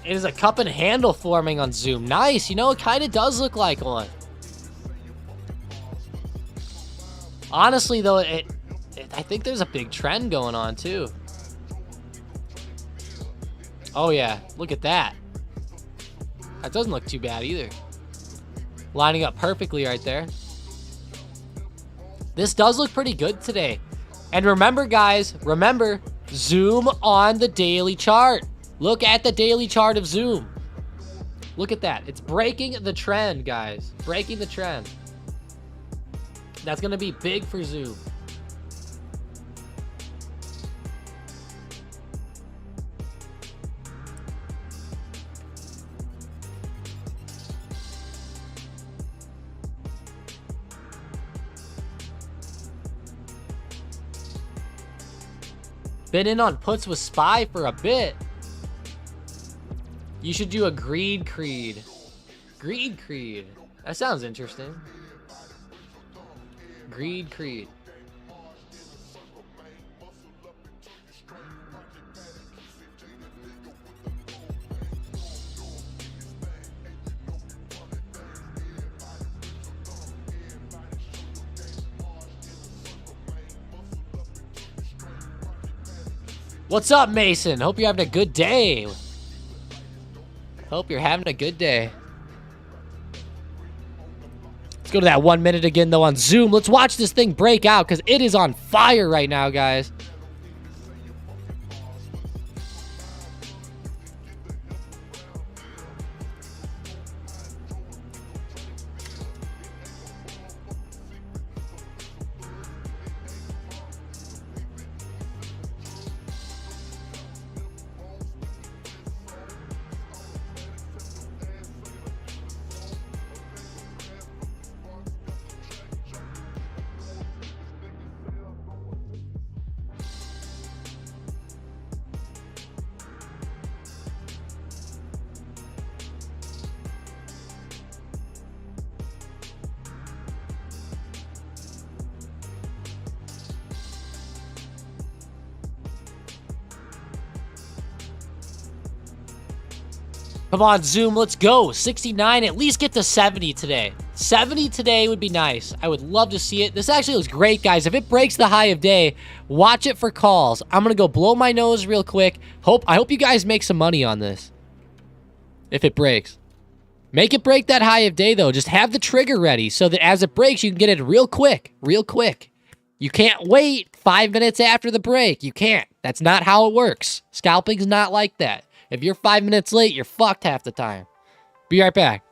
Speaker 2: It is a cup and handle forming on Zoom. Nice. You know, it kind of does look like one. Honestly, though, I think there's a big trend going on, too. Oh, yeah. Look at that. That doesn't look too bad, either. Lining up perfectly right there. This does look pretty good today. And remember, guys, remember, zoom on the daily chart. Look at the daily chart of Zoom. Look at that. It's breaking the trend, guys. Breaking the trend. That's going to be big for Zoom. Been in on puts with SPY for a bit. You should do a greed creed. Greed creed. That sounds interesting. Greed creed. What's up, Mason? Hope you're having a good day. Hope you're having a good day. Let's go to that 1 minute again, though, on Zoom. Let's watch this thing break out, because it is on fire right now, guys. Come on, Zoom, let's go. 69, at least get to 70 today. 70 today would be nice. I would love to see it. This actually looks great, guys. If it breaks the high of day, watch it for calls. I'm going to go blow my nose real quick. I hope you guys make some money on this. If it breaks. Make it break that high of day, though. Just have the trigger ready so that as it breaks, you can get it real quick. Real quick. You can't wait 5 minutes after the break. You can't. That's not how it works. Scalping's not like that. If you're 5 minutes late, you're fucked half the time. Be right back.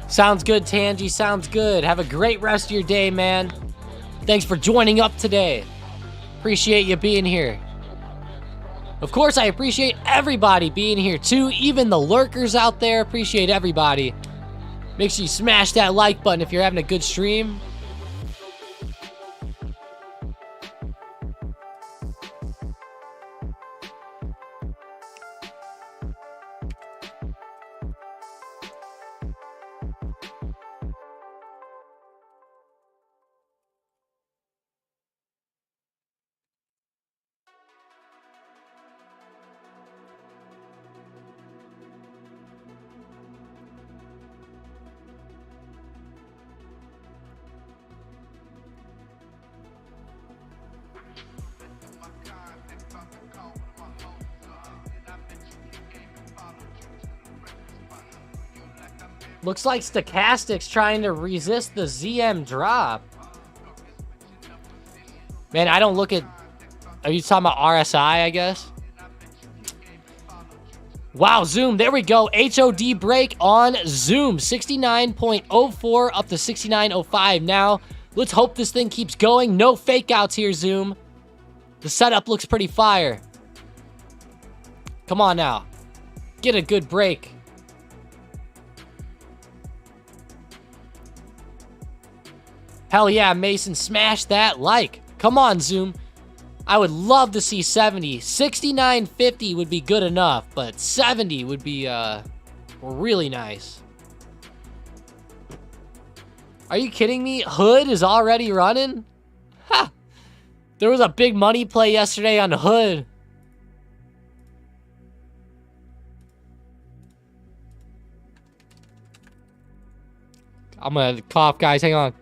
Speaker 2: Sounds good, Tangy. Sounds good. Have a great rest of your day, man. Thanks for joining up today. Appreciate you being here. Of course, I appreciate everybody being here, too. Even the lurkers out there. Appreciate everybody. Make sure you smash that like button if you're having a good stream. Looks like Stochastic's trying to resist the ZM drop. Man, I don't look at... Are you talking about RSI, I guess? Wow, Zoom. There we go. HOD break on Zoom. 69.04 up to 69.05 now. Let's hope this thing keeps going. No fake outs here, Zoom. The setup looks pretty fire. Come on now. Get a good break. Hell yeah, Mason, smash that like. Come on, Zoom. I would love to see 70. 69.50 would be good enough, but 70 would be really nice. Are you kidding me? Hood is already running? Ha! There was a big money play yesterday on Hood. I'm gonna cough, guys. Hang on.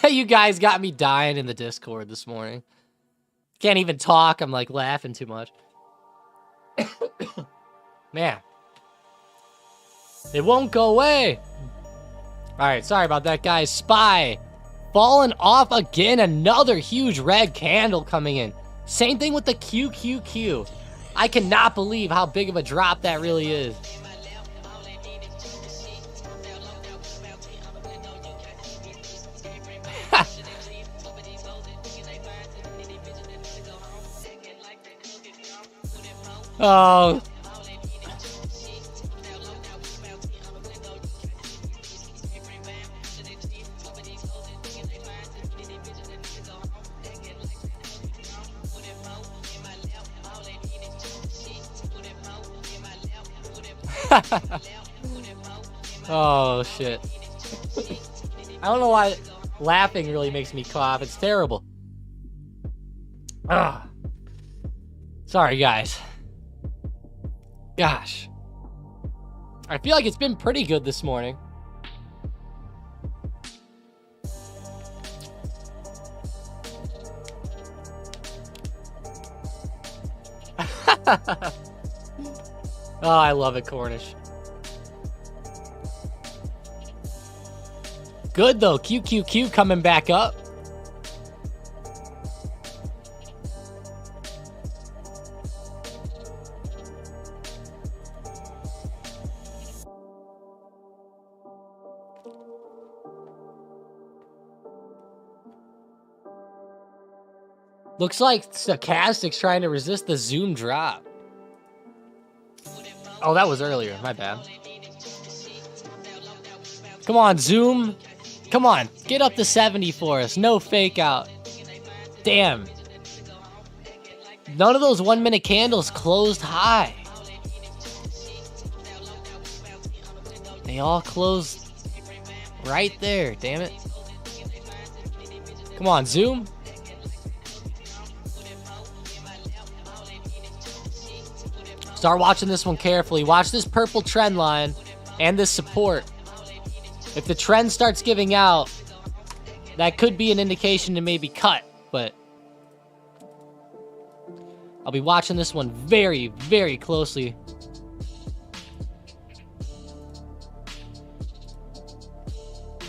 Speaker 2: You guys got me dying in the Discord this morning. Can't even talk. I'm like laughing too much. Man. It won't go away. Alright, sorry about that, guys. SPY. Falling off again. Another huge red candle coming in. Same thing with the QQQ. I cannot believe how big of a drop that really is. Oh. Oh, shit. I don't know why laughing really makes me cough. It's terrible. Ugh. Sorry, guys. Gosh. I feel like it's been pretty good this morning. Oh, I love it, Cornish. Good, though. QQQ coming back up. Looks like Stochastic's trying to resist the Zoom drop. Oh, that was earlier. My bad. Come on, Zoom. Come on. Get up to 70 for us. No fake out. Damn. None of those 1 minute candles closed high. They all closed right there. Damn it. Come on, Zoom. Start watching this one carefully. Watch this purple trend line and this support. If the trend starts giving out, that could be an indication to maybe cut, but I'll be watching this one very, very closely.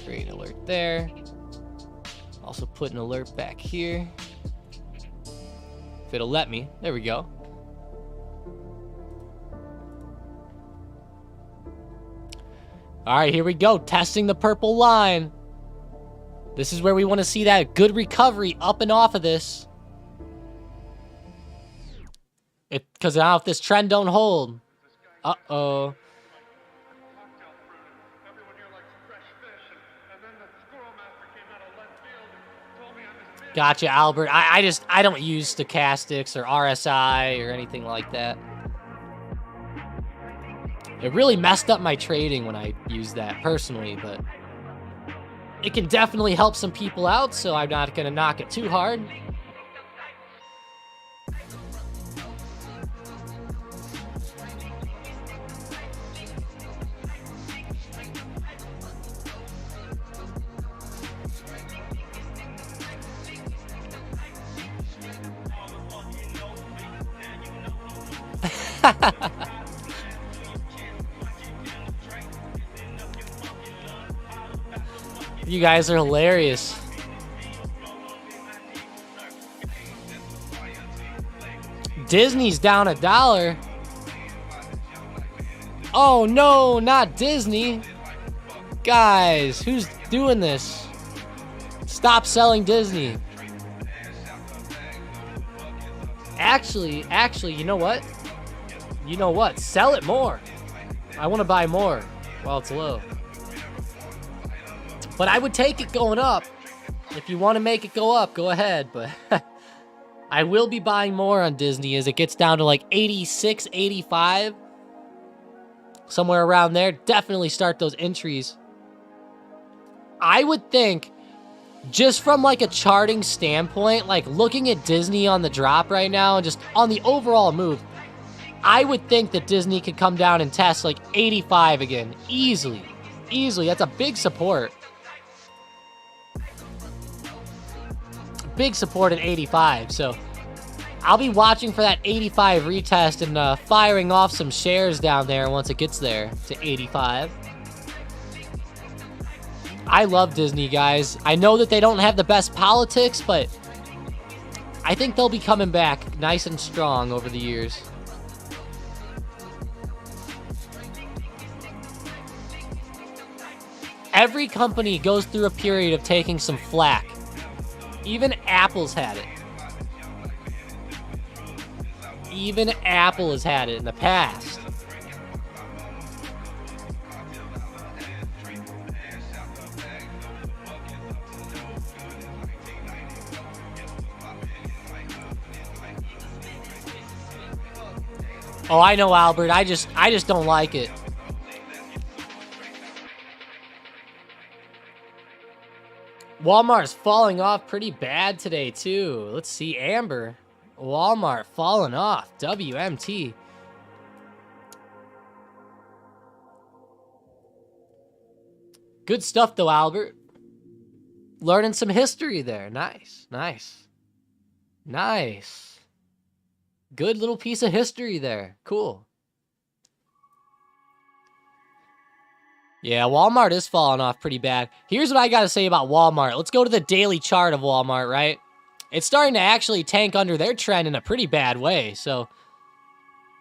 Speaker 2: Create an alert there. Also put an alert back here. If it'll let me. There we go. All right, here we go. Testing the purple line. This is where we want to see that good recovery up and off of this. Because now if this trend don't hold. Uh-oh. Gotcha, Albert. I don't use stochastics or RSI or anything like that. It really messed up my trading when I used that personally, but it can definitely help some people out, so I'm not going to knock it too hard. You guys are hilarious. Disney's down $1. Oh no, not Disney. Guys, who's doing this? Stop selling Disney. Actually, you know what? You know what? Sell it more. I want to buy more while it's low. But I would take it going up. If you want to make it go up, go ahead. But I will be buying more on Disney as it gets down to like 86, 85. Somewhere around there. Definitely start those entries. I would think, just from like a charting standpoint, like looking at Disney on the drop right now and just on the overall move, I would think that Disney could come down and test like 85 again. Easily. Easily. That's a big support. Big support at 85, so I'll be watching for that 85 retest and firing off some shares down there once it gets there to 85. I love Disney, guys. I know that they don't have the best politics, but I think they'll be coming back nice and strong over the years. Every company goes through a period of taking some flack. Even Apple's had it. Even Apple has had it in the past. Oh, I know, Albert. I just don't like it. Walmart's falling off pretty bad today, too. Let's see. Amber. Walmart falling off. WMT. Good stuff, though, Albert. Learning some history there. Nice. Nice. Nice. Good little piece of history there. Cool. Yeah, Walmart is falling off pretty bad. Here's what I got to say about Walmart. Let's go to the daily chart of Walmart, right? It's starting to actually tank under their trend in a pretty bad way. So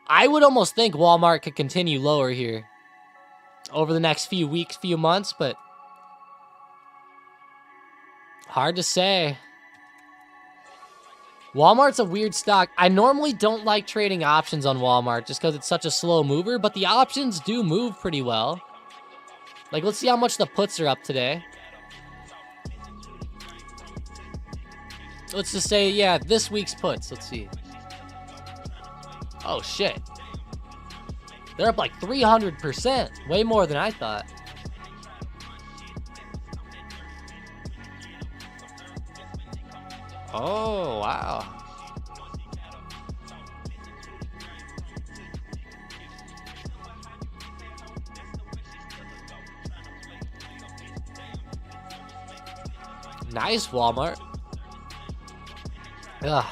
Speaker 2: I would almost think Walmart could continue lower here over the next few weeks, few months, but hard to say. Walmart's a weird stock. I normally don't like trading options on Walmart just because it's such a slow mover, but the options do move pretty well. Like, let's see how much the puts are up today. Let's just say, yeah, this week's puts. Let's see. Oh, shit. They're up like 300%. Way more than I thought. Oh, wow. Nice, Walmart. Ugh.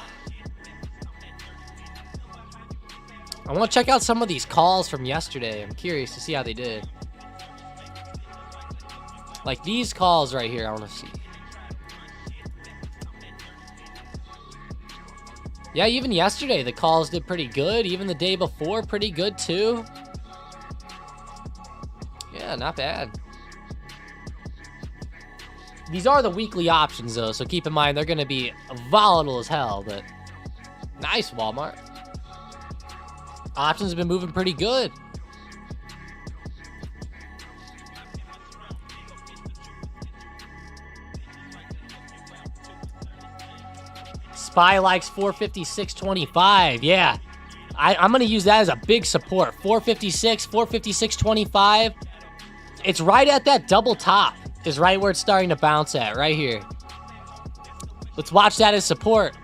Speaker 2: I want to check out some of these calls from yesterday. I'm curious to see how they did. Like these calls right here, I want to see. Yeah, even yesterday, the calls did pretty good. Even the day before, pretty good too. Yeah, not bad. These are the weekly options, though, so keep in mind they're going to be volatile as hell, but nice, Walmart. Options have been moving pretty good. Spy likes 456.25. Yeah, I'm going to use that as a big support. 456, 456.25. It's right at that double top. Is right where it's starting to bounce at, right here. Let's watch that as support.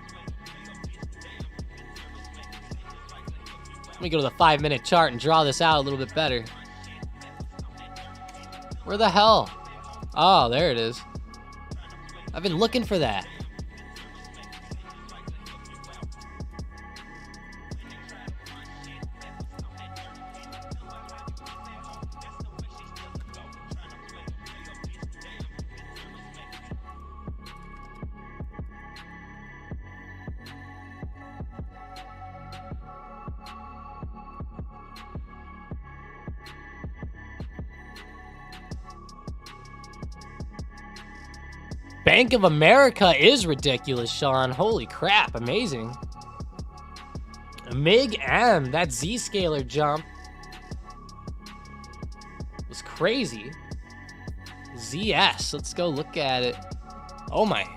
Speaker 2: Let me go to the 5-minute chart and draw this out a little bit better. Where the hell? Oh, there it is. I've been looking for that. Bank of America is ridiculous, Sean. Holy crap, amazing. MIG M, that Z-scaler jump was crazy. ZS, let's go look at it. Oh my.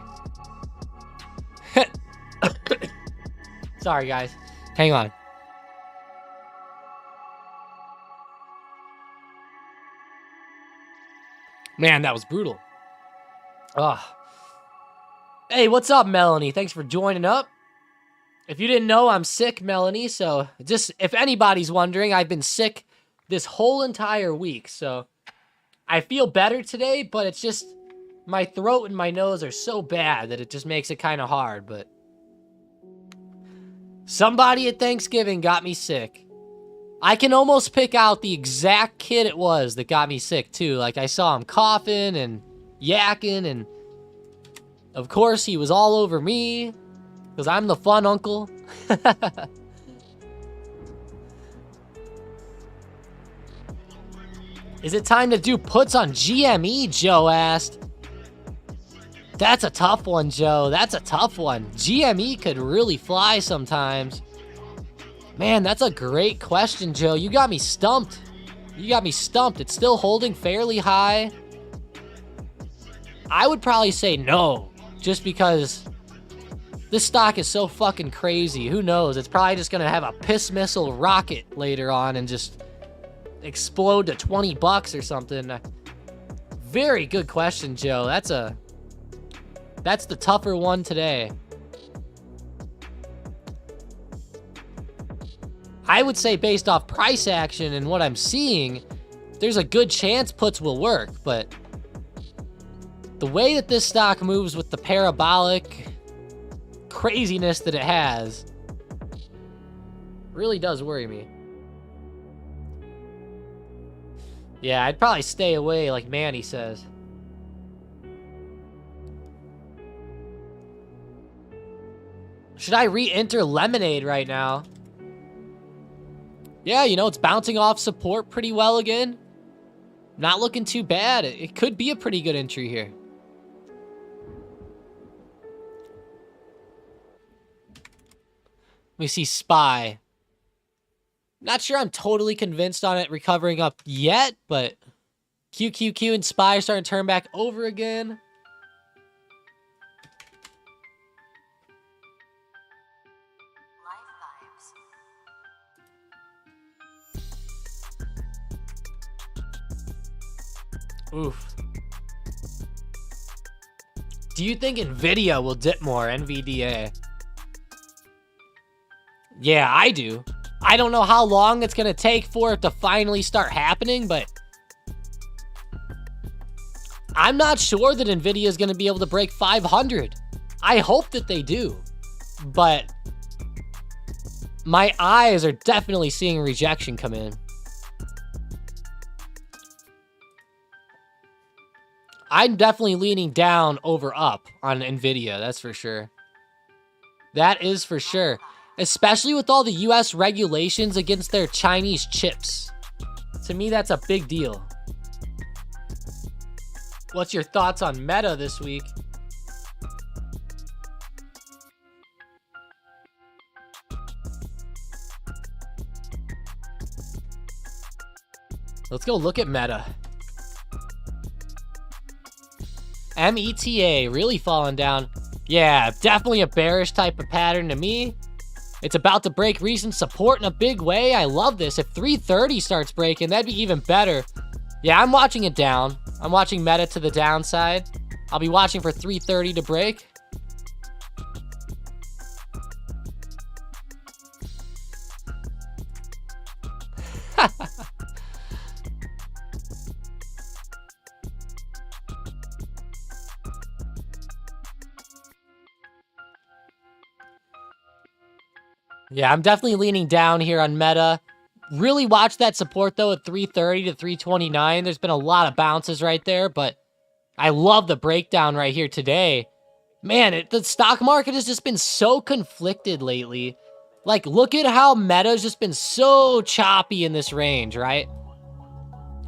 Speaker 2: Sorry, guys. Hang on. Man, that was brutal. Ugh. Hey, what's up, Melanie? Thanks for joining up. If you didn't know, I'm sick, Melanie. So just if anybody's wondering, I've been sick this whole entire week. So I feel better today, but it's just my throat and my nose are so bad that it just makes it kind of hard. But somebody at Thanksgiving got me sick. I can almost pick out the exact kid it was that got me sick, too. Like, I saw him coughing and yakking, and of course he was all over me because I'm the fun uncle. Is it time to do puts on GME? Joe asked. That's a tough one, Joe. That's a tough one. GME could really fly sometimes. Man, that's a great question, Joe. You got me stumped. You got me stumped. It's still holding fairly high. I would probably say no, just because this stock is so fucking crazy. Who knows? It's probably just going to have a piss missile rocket later on and just explode to 20 bucks or something. Very good question, Joe. That's the tougher one today. I would say based off price action and what I'm seeing, there's a good chance puts will work, but the way that this stock moves with the parabolic craziness that it has, Really does worry me. Yeah, I'd probably stay away like Manny says. Should I re-enter Lemonade right now? Yeah, you know, it's bouncing off support pretty well again. Not looking too bad. It could be a pretty good entry here. Let me see SPY. Not sure I'm totally convinced on it recovering up yet, but QQQ and SPY are starting to turn back over again. Oof. Do you think Nvidia will dip more? NVDA. Yeah, I do. I don't know how long it's going to take for it to finally start happening, but I'm not sure that Nvidia is going to be able to break 500. I hope that they do, but my eyes are definitely seeing rejection come in. I'm definitely leaning down over up on Nvidia, that's for sure. That is for sure. Especially with all the US regulations against their Chinese chips. To me, that's a big deal. What's your thoughts on Meta this week? Let's go look at Meta. META really falling down. Yeah, definitely a bearish type of pattern to me. It's about to break recent support in a big way. I love this. If 330 starts breaking, that'd be even better. Yeah, I'm watching it down. I'm watching Meta to the downside. I'll be watching for 330 to break. Yeah, I'm definitely leaning down here on Meta. Really watch that support, though, at 330 to 329. There's been a lot of bounces right there, but I love the breakdown right here today. Man, the stock market has just been so conflicted lately. Like, look at how Meta's just been so choppy in this range, right?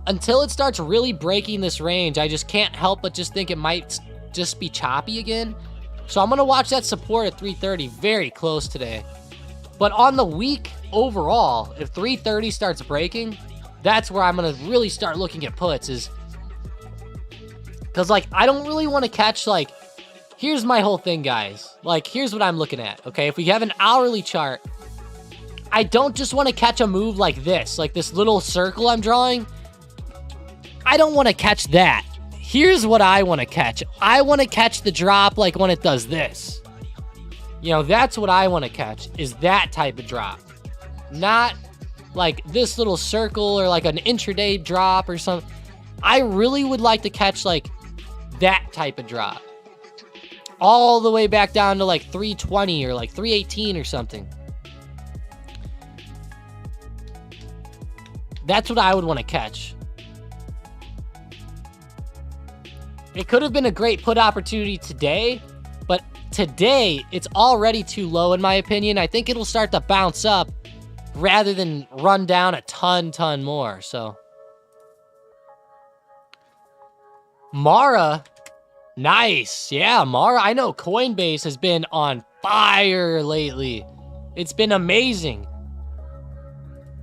Speaker 2: Until it starts really breaking this range, I just can't help but just think it might just be choppy again. So I'm going to watch that support at 330 very close today. But on the week overall, if 330 starts breaking, that's where I'm going to really start looking at puts is because, like, I don't really want to catch, like, here's my whole thing, guys. Like, here's what I'm looking at, okay? If we have an hourly chart, I don't just want to catch a move like this little circle I'm drawing. I don't want to catch that. Here's what I want to catch. I want to catch the drop like when it does this. You know, that's what I want to catch, is that type of drop. Not like this little circle or like an intraday drop or something. I really would like to catch like that type of drop. All the way back down to like 320 or like 318 or something. That's what I would want to catch. It could have been a great put opportunity today, but today, it's already too low in my opinion. I think it'll start to bounce up rather than run down a ton more. So, Mara, nice. Yeah, Mara, I know Coinbase has been on fire lately. It's been amazing.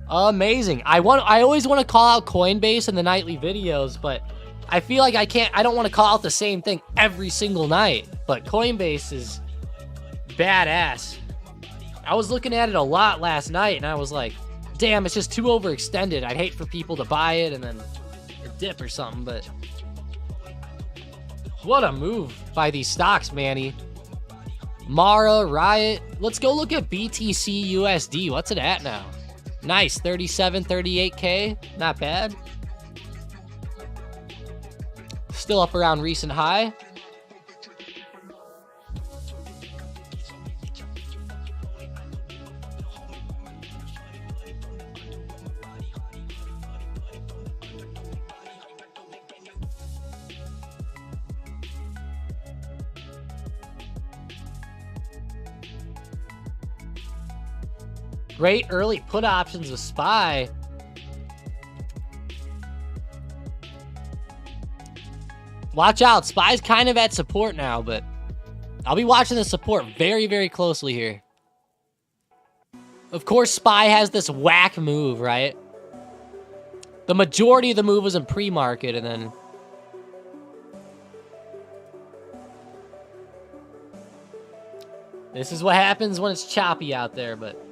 Speaker 2: Amazing. I always want to call out Coinbase in the nightly videos, but I feel like I don't want to call out the same thing every single night, but Coinbase is badass. I was looking at it a lot last night, and I was like, damn, it's just too overextended. I'd hate for people to buy it and then a dip or something, but what a move by these stocks, Manny. Mara, Riot. Let's go look at BTC USD. What's it at now? Nice, 37, 38K. Not bad. Still up around recent high. Great early put options with SPY. Watch out. SPY's kind of at support now, but I'll be watching the support very, very closely here. Of course, SPY has this whack move, right? The majority of the move was in pre-market, and then... This is what happens when it's choppy out there, but...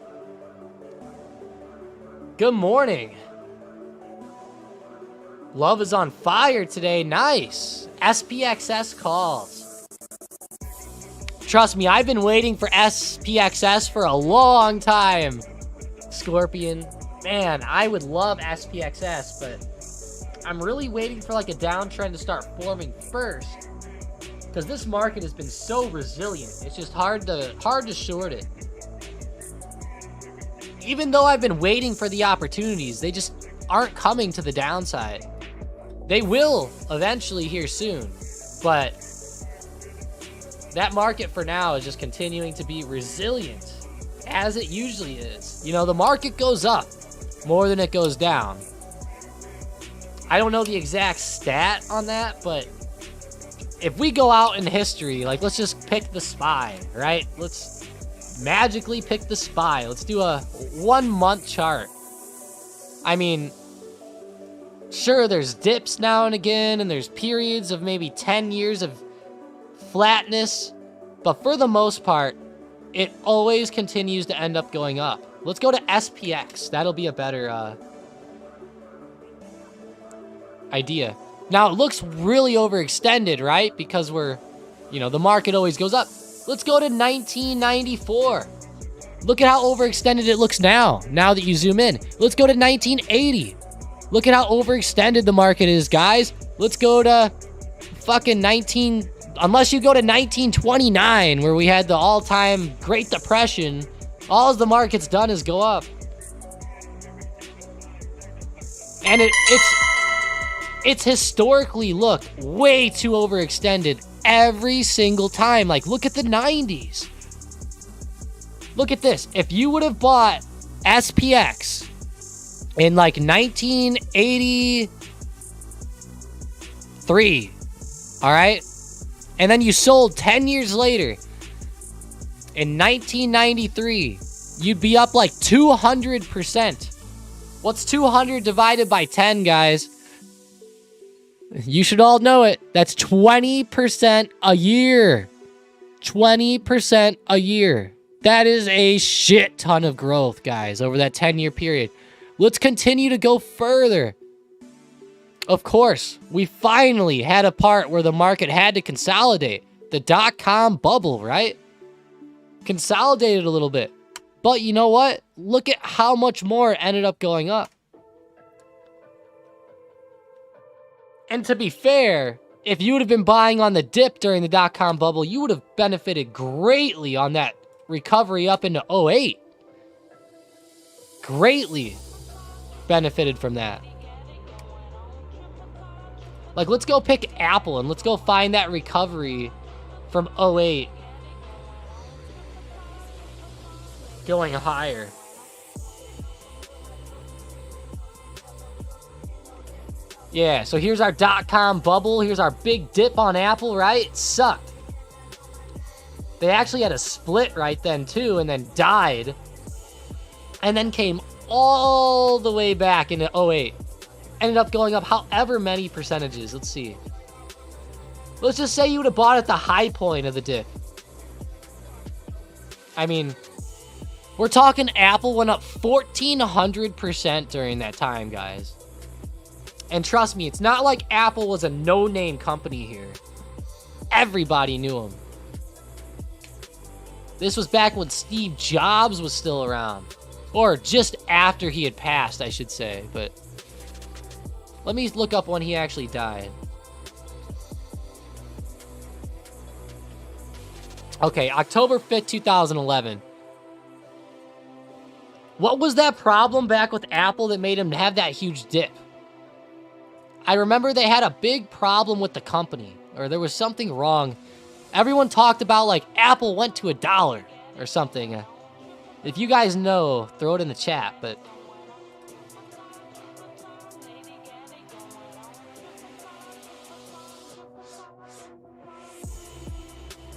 Speaker 2: Good morning. Love is on fire today. Nice. SPXS calls. Trust me, I've been waiting for SPXS for a long time. Scorpion. Man, I would love SPXS, but I'm really waiting for like a downtrend to start forming first. Because this market has been so resilient. It's just hard to short it. Even though I've been waiting for the opportunities, they just aren't coming to the downside. They will eventually here soon, but that market for now is just continuing to be resilient, as it usually is. You know, the market goes up more than it goes down. I don't know the exact stat on that, but if we go out in history, like, let's just pick the SPY, right? Let's magically pick the SPY. Let's do a 1 month chart. I mean, sure, there's dips now and again, and there's periods of maybe 10 years of flatness, but for the most part, it always continues to end up going up. Let's go to SPX. That'll be a better idea. Now, it looks really overextended, right? Because we're, you know, the market always goes up. Let's go to 1994. Look at how overextended it looks now that you zoom in. Let's go to 1980. Look at how overextended the market is, guys. Let's go to fucking unless you go to 1929, where we had the all-time Great Depression, all the market's done is go up. And it's historically, look, way too overextended every single time. Like, look at the 90s. Look at this. If you would have bought SPX in like 1983, all right? And then you sold 10 years later in 1993, you'd be up like 200%. What's 200 divided by 10, guys? You should all know it. That's 20% a year. 20% a year. That is a shit ton of growth, guys, over that 10-year period. Let's continue to go further. Of course, we finally had a part where the market had to consolidate. The dot-com bubble, right? Consolidated a little bit. But you know what? Look at how much more it ended up going up. And to be fair, if you would have been buying on the dip during the dot-com bubble, you would have benefited greatly on that recovery up into 08. Greatly benefited from that. Like, let's go pick Apple and let's go find that recovery from 08 going higher. Yeah, so here's our dot-com bubble. Here's our big dip on Apple, right? It sucked. They actually had a split right then, too, and then died. And then came all the way back into 08. Ended up going up however many percentages. Let's see. Let's just say you would have bought at the high point of the dip. I mean, we're talking Apple went up 1,400% during that time, guys. And trust me, it's not like Apple was a no-name company here. Everybody knew him. This was back when Steve Jobs was still around. Or just after he had passed, I should say. But let me look up when he actually died. Okay, October 5th, 2011. What was that problem back with Apple that made him have that huge dip? I remember they had a big problem with the company, or there was something wrong. Everyone talked about, like, Apple went to $1 or something. If you guys know, throw it in the chat, but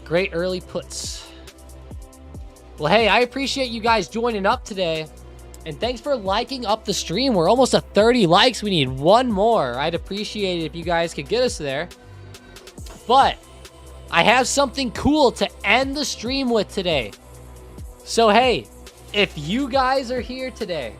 Speaker 2: great early puts. Well, hey, I appreciate you guys joining up today. And thanks for liking up the stream. We're almost at 30 likes. We need one more. I'd appreciate it if you guys could get us there. But I have something cool to end the stream with today. So, hey, if you guys are here today,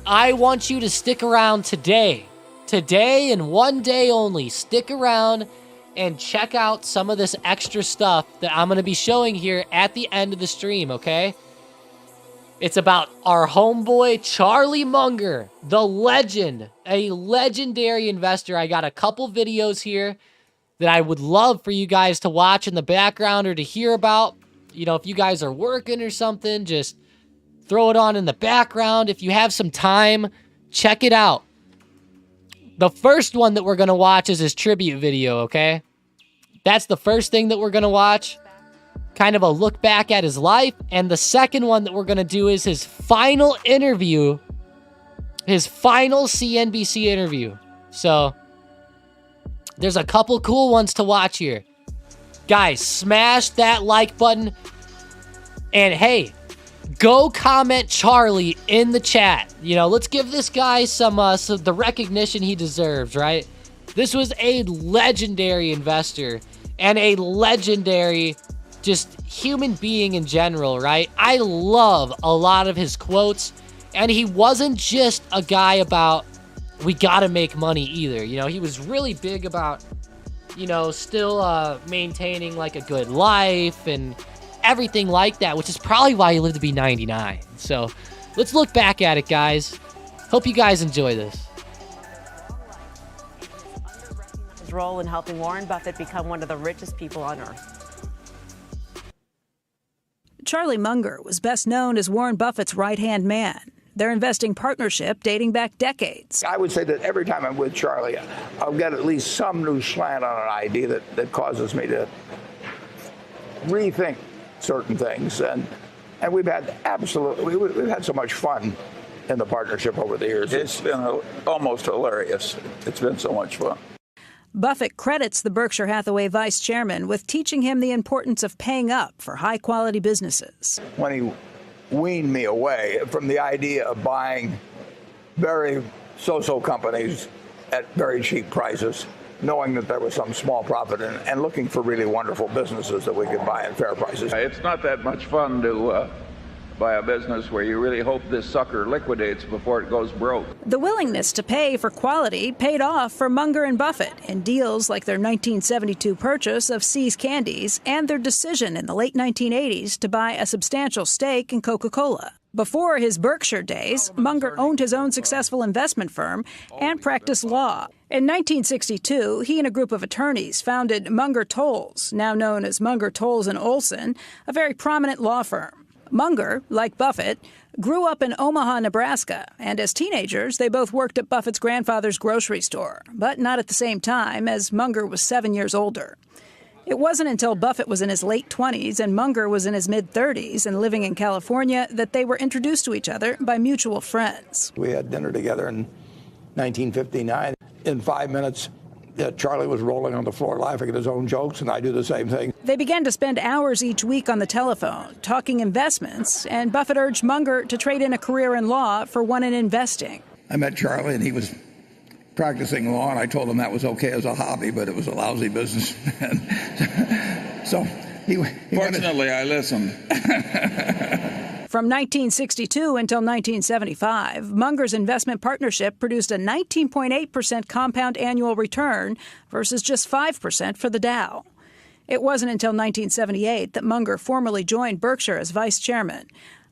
Speaker 2: I want you to stick around today. Today and one day only. Stick around and check out some of this extra stuff that I'm going to be showing here at the end of the stream, okay? It's about our homeboy, Charlie Munger, the legend, a legendary investor. I got a couple videos here that I would love for you guys to watch in the background or to hear about. You know, if you guys are working or something, just throw it on in the background. If you have some time, check it out. The first one that we're going to watch is his tribute video, okay? That's the first thing that we're going to watch. Kind of a look back at his life. And the second one that we're going to do is his final interview. His final CNBC interview. So, there's a couple cool ones to watch here. Guys, smash that like button. And hey, go comment Charlie in the chat. You know, let's give this guy some the recognition he deserves, right? This was a legendary investor and a legendary just human being in general, right? I love a lot of his quotes, and he wasn't just a guy about we gotta make money either. You know, he was really big about, you know, still maintaining like a good life and everything like that, which is probably why he lived to be 99. So let's look back at it, guys. Hope you guys enjoy this.
Speaker 4: His role in helping Warren Buffett become one of the richest people on earth.
Speaker 5: Charlie Munger was best known as Warren Buffett's right-hand man. Their investing partnership dating back decades.
Speaker 6: I would say that every time I'm with Charlie, I'll get at least some new slant on an idea that causes me to rethink certain things. And we've had we've had so much fun in the partnership over the years.
Speaker 7: It's been almost hilarious. It's been so much fun.
Speaker 5: Buffett credits the Berkshire Hathaway vice chairman with teaching him the importance of paying up for high-quality businesses.
Speaker 6: When he weaned me away from the idea of buying very so-so companies at very cheap prices, knowing that there was some small profit and looking for really wonderful businesses that we could buy at fair prices.
Speaker 7: It's not that much fun to buy a business where you really hope this sucker liquidates before it goes broke.
Speaker 5: The willingness to pay for quality paid off for Munger and Buffett in deals like their 1972 purchase of See's Candies and their decision in the late 1980s to buy a substantial stake in Coca-Cola. Before his Berkshire days, Munger owned his own successful investment firm and practiced law. In 1962, he and a group of attorneys founded Munger Tolles, now known as Munger Tolles and Olson, a very prominent law firm. Munger, like Buffett, grew up in Omaha, Nebraska, and as teenagers, they both worked at Buffett's grandfather's grocery store, but not at the same time, as Munger was 7 years older. It wasn't until Buffett was in his late 20s and Munger was in his mid-30s and living in California that they were introduced to each other by mutual friends.
Speaker 6: We had dinner together in 1959. In 5 minutes, Charlie was rolling on the floor laughing at his own jokes, and I do the same thing.
Speaker 5: They began to spend hours each week on the telephone, talking investments, and Buffett urged Munger to trade in a career in law for one in investing.
Speaker 6: I met Charlie, and he was practicing law, and I told him that was okay as a hobby, but it was a lousy business. So
Speaker 7: Fortunately, I listened.
Speaker 5: From 1962 until 1975, Munger's investment partnership produced a 19.8% compound annual return versus just 5% for the Dow. It wasn't until 1978 that Munger formally joined Berkshire as vice chairman.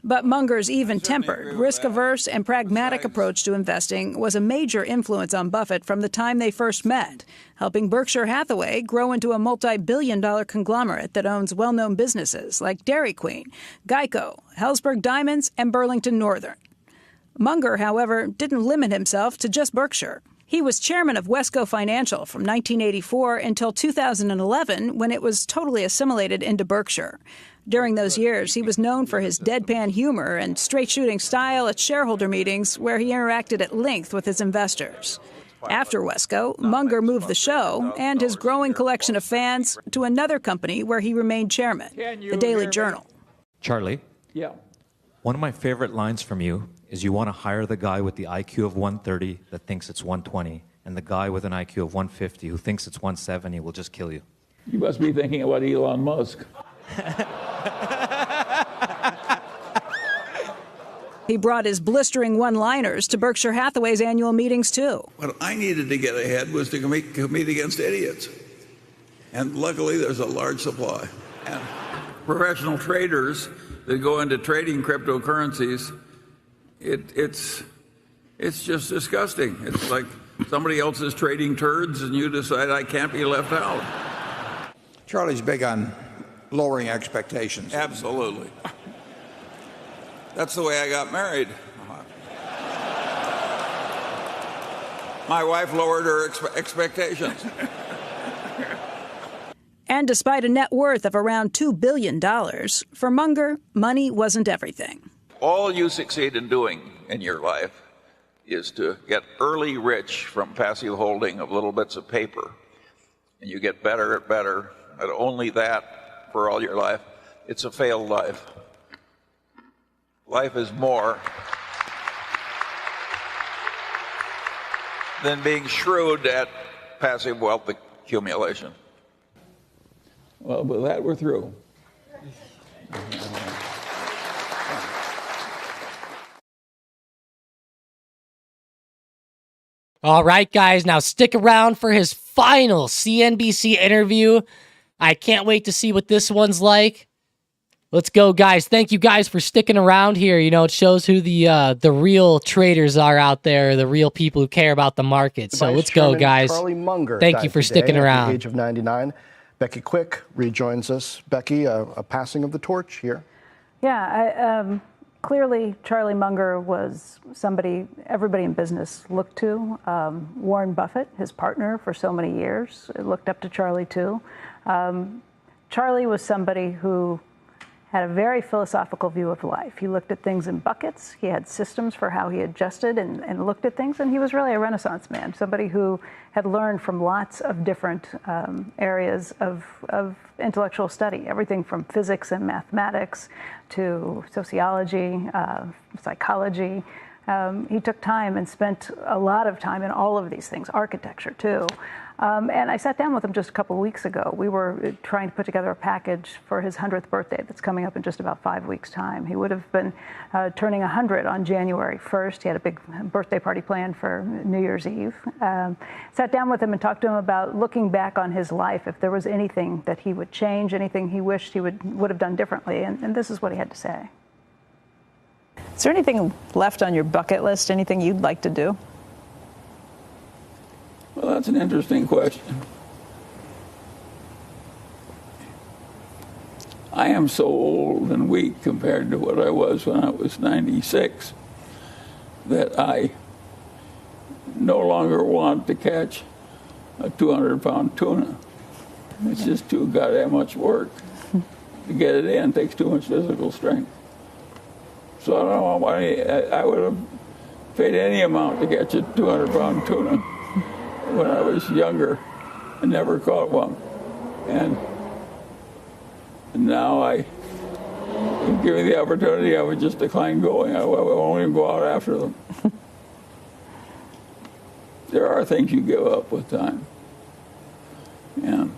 Speaker 5: But Munger's even-tempered, risk-averse, and pragmatic approach to investing was a major influence on Buffett from the time they first met, helping Berkshire Hathaway grow into a multi-billion-dollar conglomerate that owns well-known businesses like Dairy Queen, Geico, Helzberg Diamonds, and Burlington Northern. Munger, however, didn't limit himself to just Berkshire. He was chairman of Wesco Financial from 1984 until 2011, when it was totally assimilated into Berkshire. During those years, he was known for his deadpan humor and straight-shooting style at shareholder meetings where he interacted at length with his investors. After Wesco, Munger moved the show and his growing collection of fans to another company where he remained chairman, the Daily Journal.
Speaker 8: Charlie?
Speaker 7: Yeah.
Speaker 8: One of my favorite lines from you is you want to hire the guy with the IQ of 130 that thinks it's 120, and the guy with an IQ of 150 who thinks it's 170 will just kill you.
Speaker 7: You must be thinking about Elon Musk.
Speaker 5: He brought his blistering one-liners to Berkshire Hathaway's annual meetings, too.
Speaker 9: What I needed to get ahead was to compete against idiots. And luckily, there's a large supply. And professional traders that go into trading cryptocurrencies, it's just disgusting. It's like somebody else is trading turds and you decide I can't be left out.
Speaker 6: Charlie's big on lowering expectations.
Speaker 9: Absolutely. That's the way I got married. My wife lowered her expectations.
Speaker 5: And despite a net worth of around $2 billion, for Munger, money wasn't everything.
Speaker 7: All you succeed in doing in your life is to get early rich from passive holding of little bits of paper. And you get better at only that for all your life. It's a failed life. Life is more than being shrewd at passive wealth accumulation. Well, with that, we're through.
Speaker 2: All right, guys, now stick around for his final CNBC interview. I can't wait to see what this one's like. Let's go, guys. Thank you guys for sticking around here. You know, it shows who the real traders are out there, the real people who care about the market. So let's go, guys.
Speaker 10: Charlie Munger
Speaker 2: Thank you for sticking around.
Speaker 10: At the age of 99. Becky Quick rejoins us. Becky, a passing of the torch here.
Speaker 5: Yeah, clearly Charlie Munger was somebody everybody in business looked to. Warren Buffett, his partner for so many years, looked up to Charlie too. Charlie was somebody who had a very philosophical view of life. He looked at things in buckets. He had systems for how he adjusted and looked at things. And he was really a Renaissance man, somebody who had learned from lots of different areas of intellectual study, everything from physics and mathematics to sociology, psychology. He took time and spent a lot of time in all of these things, architecture too. And I sat down with him just a couple of weeks ago. We were trying to put together a package for his 100th birthday that's coming up in just about 5 weeks' time. He would have been turning 100 on January 1st. He had a big birthday party planned for New Year's Eve. Sat down with him and talked to him about looking back on his life, if there was anything that he would change, anything he wished he would have done differently. And this is what he had to say. Is there anything left on your bucket list, anything you'd like to do?
Speaker 7: Well, that's an interesting question. I am so old and weak compared to what I was when I was 96 that I no longer want to catch a 200-pound tuna. It's just too goddamn much work. To get it in takes too much physical strength. So I don't know why I would have paid any amount to catch a 200-pound tuna when I was younger and never caught one. And now if given the opportunity, I would just decline going. I won't even go out after them. There are things you give up with time. And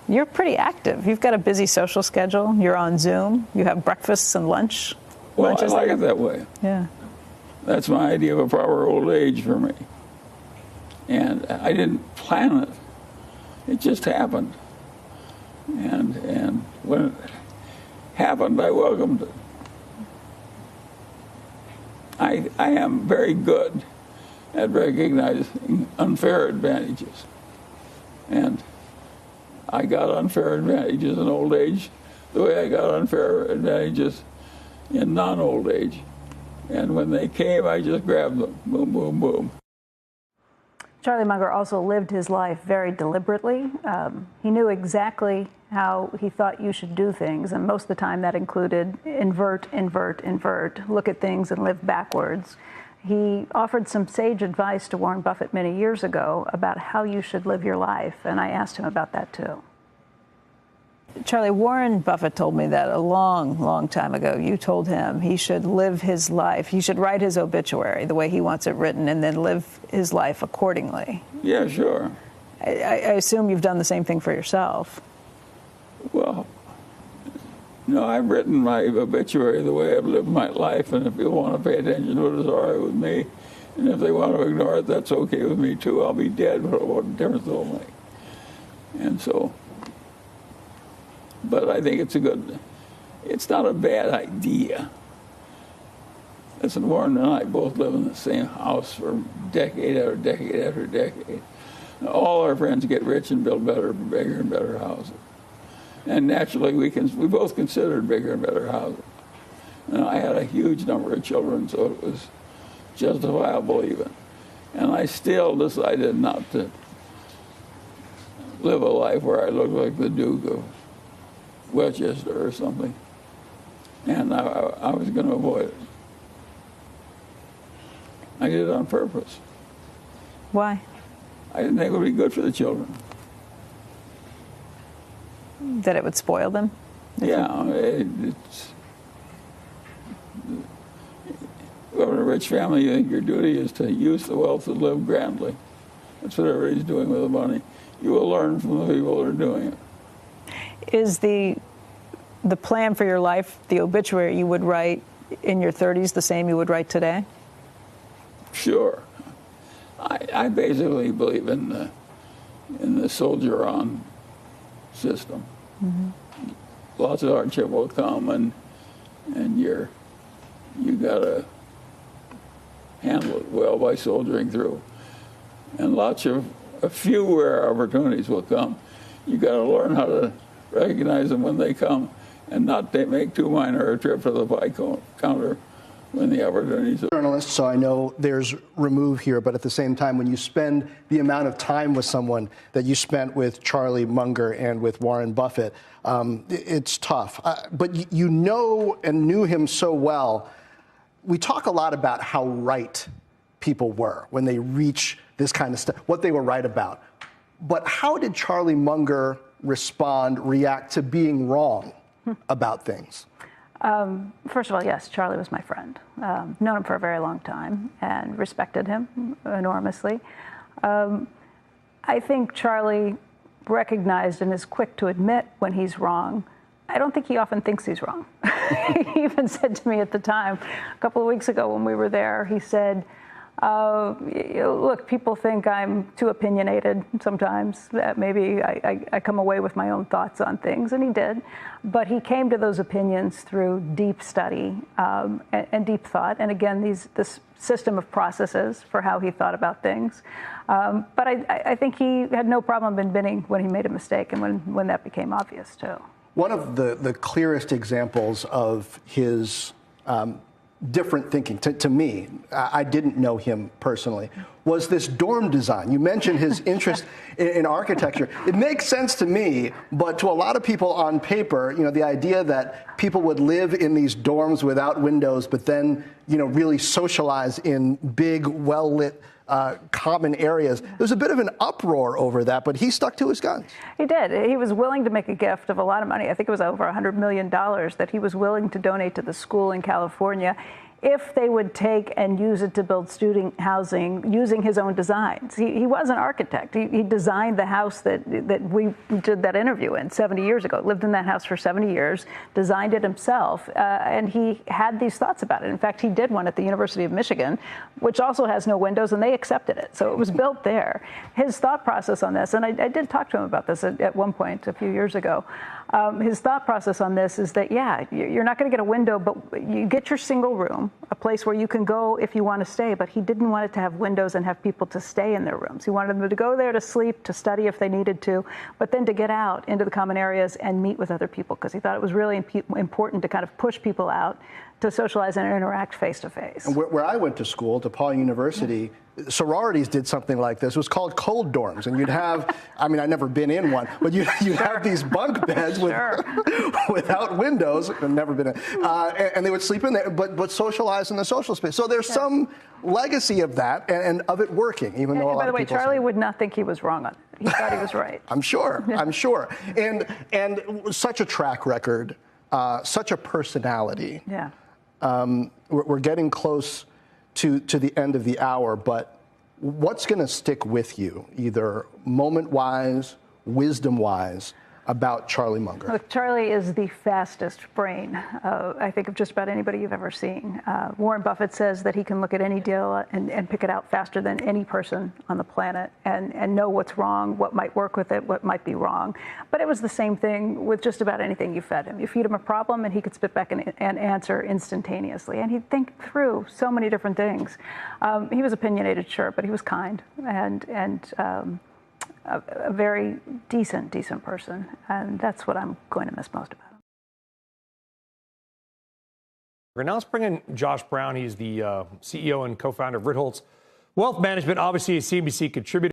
Speaker 5: You're pretty active. You've got a busy social schedule. You're on Zoom. You have breakfasts and lunch.
Speaker 7: Well, I like it that way.
Speaker 5: Yeah.
Speaker 7: That's my idea of a proper old age for me. And I didn't plan it. It just happened. And when it happened, I welcomed it. I am very good at recognizing unfair advantages. And I got unfair advantages in old age the way I got unfair advantages in non-old age. And when they came, I just grabbed them. Boom, boom, boom.
Speaker 5: Charlie Munger also lived his life very deliberately. He knew exactly how he thought you should do things, and most of the time that included invert, invert, invert, look at things and live backwards. He offered some sage advice to Warren Buffett many years ago about how you should live your life, and I asked him about that too. Charlie, Warren Buffett told me that a long, long time ago. You told him he should live his life. He should write his obituary the way he wants it written and then live his life accordingly.
Speaker 7: Yeah, sure.
Speaker 5: I assume you've done the same thing for yourself.
Speaker 7: Well, no, I've written my obituary the way I've lived my life, and if people want to pay attention to it, it's all right with me. And if they want to ignore it, that's okay with me too. I'll be dead, but what difference will it make? And so, but I think it's not a bad idea. Listen, Warren and I both live in the same house for decade after decade after decade. All our friends get rich and build better, bigger and better houses. And naturally, we both considered bigger and better houses. And I had a huge number of children, so it was justifiable even. And I still decided not to live a life where I looked like the Duke of Westchester or something. And I was going to avoid it. I did it on purpose.
Speaker 5: Why?
Speaker 7: I didn't think it would be good for the children.
Speaker 5: That it would spoil them?
Speaker 7: Yeah, it's. Well, in a rich family, you think your duty is to use the wealth to live grandly. That's what everybody's doing with the money. You will learn from the people that are doing it.
Speaker 5: Is the plan for your life, the obituary you would write in your 30s, the same you would write today?
Speaker 7: Sure. I basically believe in the soldier on system. Mm-hmm. Lots of hardship will come, and you gotta handle it well by soldiering through. And a few rare opportunities will come. You gotta learn how to recognize them when they come, and not make too minor a trip to the pie counter when the opportunities are.
Speaker 10: Journalist, so I know there's remove here, but at the same time, when you spend the amount of time with someone that you spent with Charlie Munger and with Warren Buffett, it's tough. But you know and knew him so well. We talk a lot about how right people were when they reach this kind of stuff, what they were right about. But how did Charlie Munger react to being wrong about things?
Speaker 5: First of all, yes, Charlie was my friend. Known him for a very long time and respected him enormously. I think Charlie recognized and is quick to admit when he's wrong. I don't think he often thinks he's wrong. He even said to me at the time, a couple of weeks ago when we were there, he said, look, people think I'm too opinionated sometimes. Maybe I come away with my own thoughts on things, and he did. But he came to those opinions through deep study and deep thought. And again, this system of processes for how he thought about things. But I think he had no problem admitting when he made a mistake and when that became obvious, too.
Speaker 10: One of the clearest examples of his different thinking, to me, I didn't know him personally, was this dorm design. You mentioned his interest in architecture. It makes sense to me, but to a lot of people on paper, the idea that people would live in these dorms without windows, but then, really socialize in big, well-lit common areas. There's a bit of an uproar over that, but he stuck to his guns.
Speaker 5: He did. He was willing to make a gift of a lot of money. I think it was over $100 million that he was willing to donate to the school in California if they would take and use it to build student housing using his own designs. He was an architect. He designed the house that we did that interview in 70 years ago. Lived in that house for 70 years, designed it himself, and he had these thoughts about it. In fact, he did one at the University of Michigan, which also has no windows, and they accepted it. So it was built there. His thought process on this, and I did talk to him about this at one point a few years ago, his thought process on this is that, yeah, you're not going to get a window, but you get your single room, a place where you can go if you want to stay. But he didn't want it to have windows and have people to stay in their rooms. He wanted them to go there to sleep, to study if they needed to, but then to get out into the common areas and meet with other people, because he thought it was really important to kind of push people out to socialize and interact face to face.
Speaker 10: And where I went to school, DePaul University, sororities did something like this. It was called cold dorms, and you'd have, I mean, I've never been in one, but you'd have these bunk beds without windows. I've never been in, and they would sleep in there, but socialize in the social space. So there's some legacy of that and of it working, even though a lot
Speaker 5: by the
Speaker 10: of
Speaker 5: way,
Speaker 10: people
Speaker 5: Charlie
Speaker 10: say,
Speaker 5: would not think he was wrong on it. He thought he was right.
Speaker 10: I'm sure. I'm sure. And such a track record, such a personality.
Speaker 5: Yeah.
Speaker 10: We're getting close to the end of the hour, but what's going to stick with you, either moment-wise, wisdom-wise, about Charlie Munger?
Speaker 5: Look, Charlie is the fastest brain, I think, of just about anybody you've ever seen. Warren Buffett says that he can look at any deal and pick it out faster than any person on the planet and know what's wrong, what might work with it, what might be wrong. But it was the same thing with just about anything you fed him. You feed him a problem and he could spit back and answer instantaneously. And he'd think through so many different things. He was opinionated, sure, but he was kind and a very decent person, and that's what I'm going to miss most about him.
Speaker 11: Now let's bring in Josh Brown. He's the CEO and co-founder of Ritholtz Wealth Management, obviously a CNBC contributor.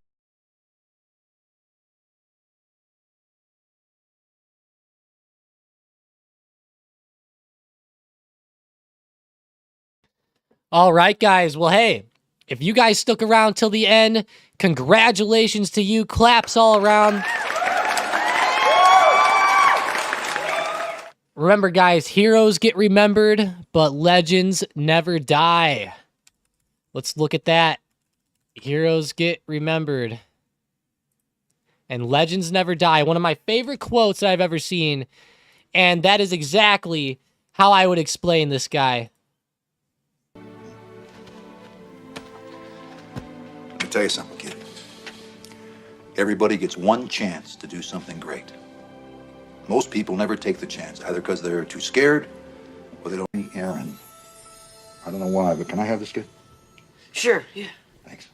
Speaker 2: All right, guys. Well, hey, if you guys stuck around till the end, congratulations to you. Claps all around. Remember, guys, heroes get remembered, but legends never die. Let's look at that. Heroes get remembered, and legends never die. One of my favorite quotes that I've ever seen, and that is exactly how I would explain this guy.
Speaker 12: Let me tell you something, kid. Everybody gets one chance to do something great. Most people never take the chance, either because they're too scared or they don't. Aaron, I don't know why, but can I have this, kid?
Speaker 3: Sure, yeah.
Speaker 12: Thanks.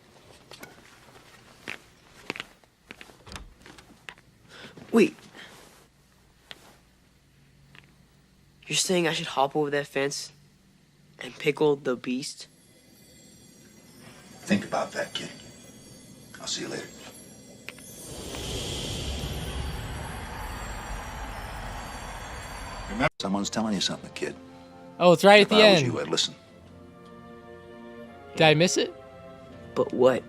Speaker 3: Wait. You're saying I should hop over that fence and pickle the beast?
Speaker 12: Think about that, kid. I'll see you later. Remember, someone's telling you something, kid.
Speaker 2: Oh, it's right at the
Speaker 12: If I was
Speaker 2: end.
Speaker 12: you, I'd listen.
Speaker 2: Did I miss it?
Speaker 3: But what?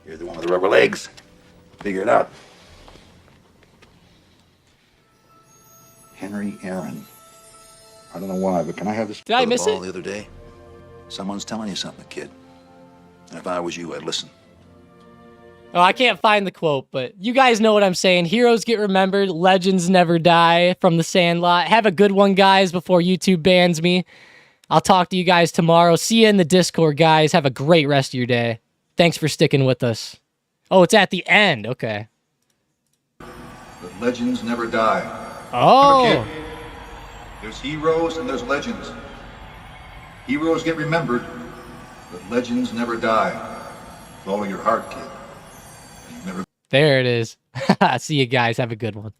Speaker 12: You're the one with the rubber legs. Figure it out. Henry Aaron. I don't know why, but can I have this?
Speaker 2: Did I miss it?
Speaker 12: The other day. Someone's telling you something, kid. And if I was you, I'd listen.
Speaker 2: Oh, I can't find the quote, but you guys know what I'm saying. Heroes get remembered, legends never die from The Sandlot. Have a good one, guys, before YouTube bans me. I'll talk to you guys tomorrow. See you in the Discord, guys. Have a great rest of your day. Thanks for sticking with us. Oh, it's at the end. Okay.
Speaker 12: But legends never die.
Speaker 2: Oh.
Speaker 12: Remember, kid, there's heroes and there's legends. Heroes get remembered, but legends never die. Follow your heart, kid.
Speaker 2: There it is. See you guys. Have a good one.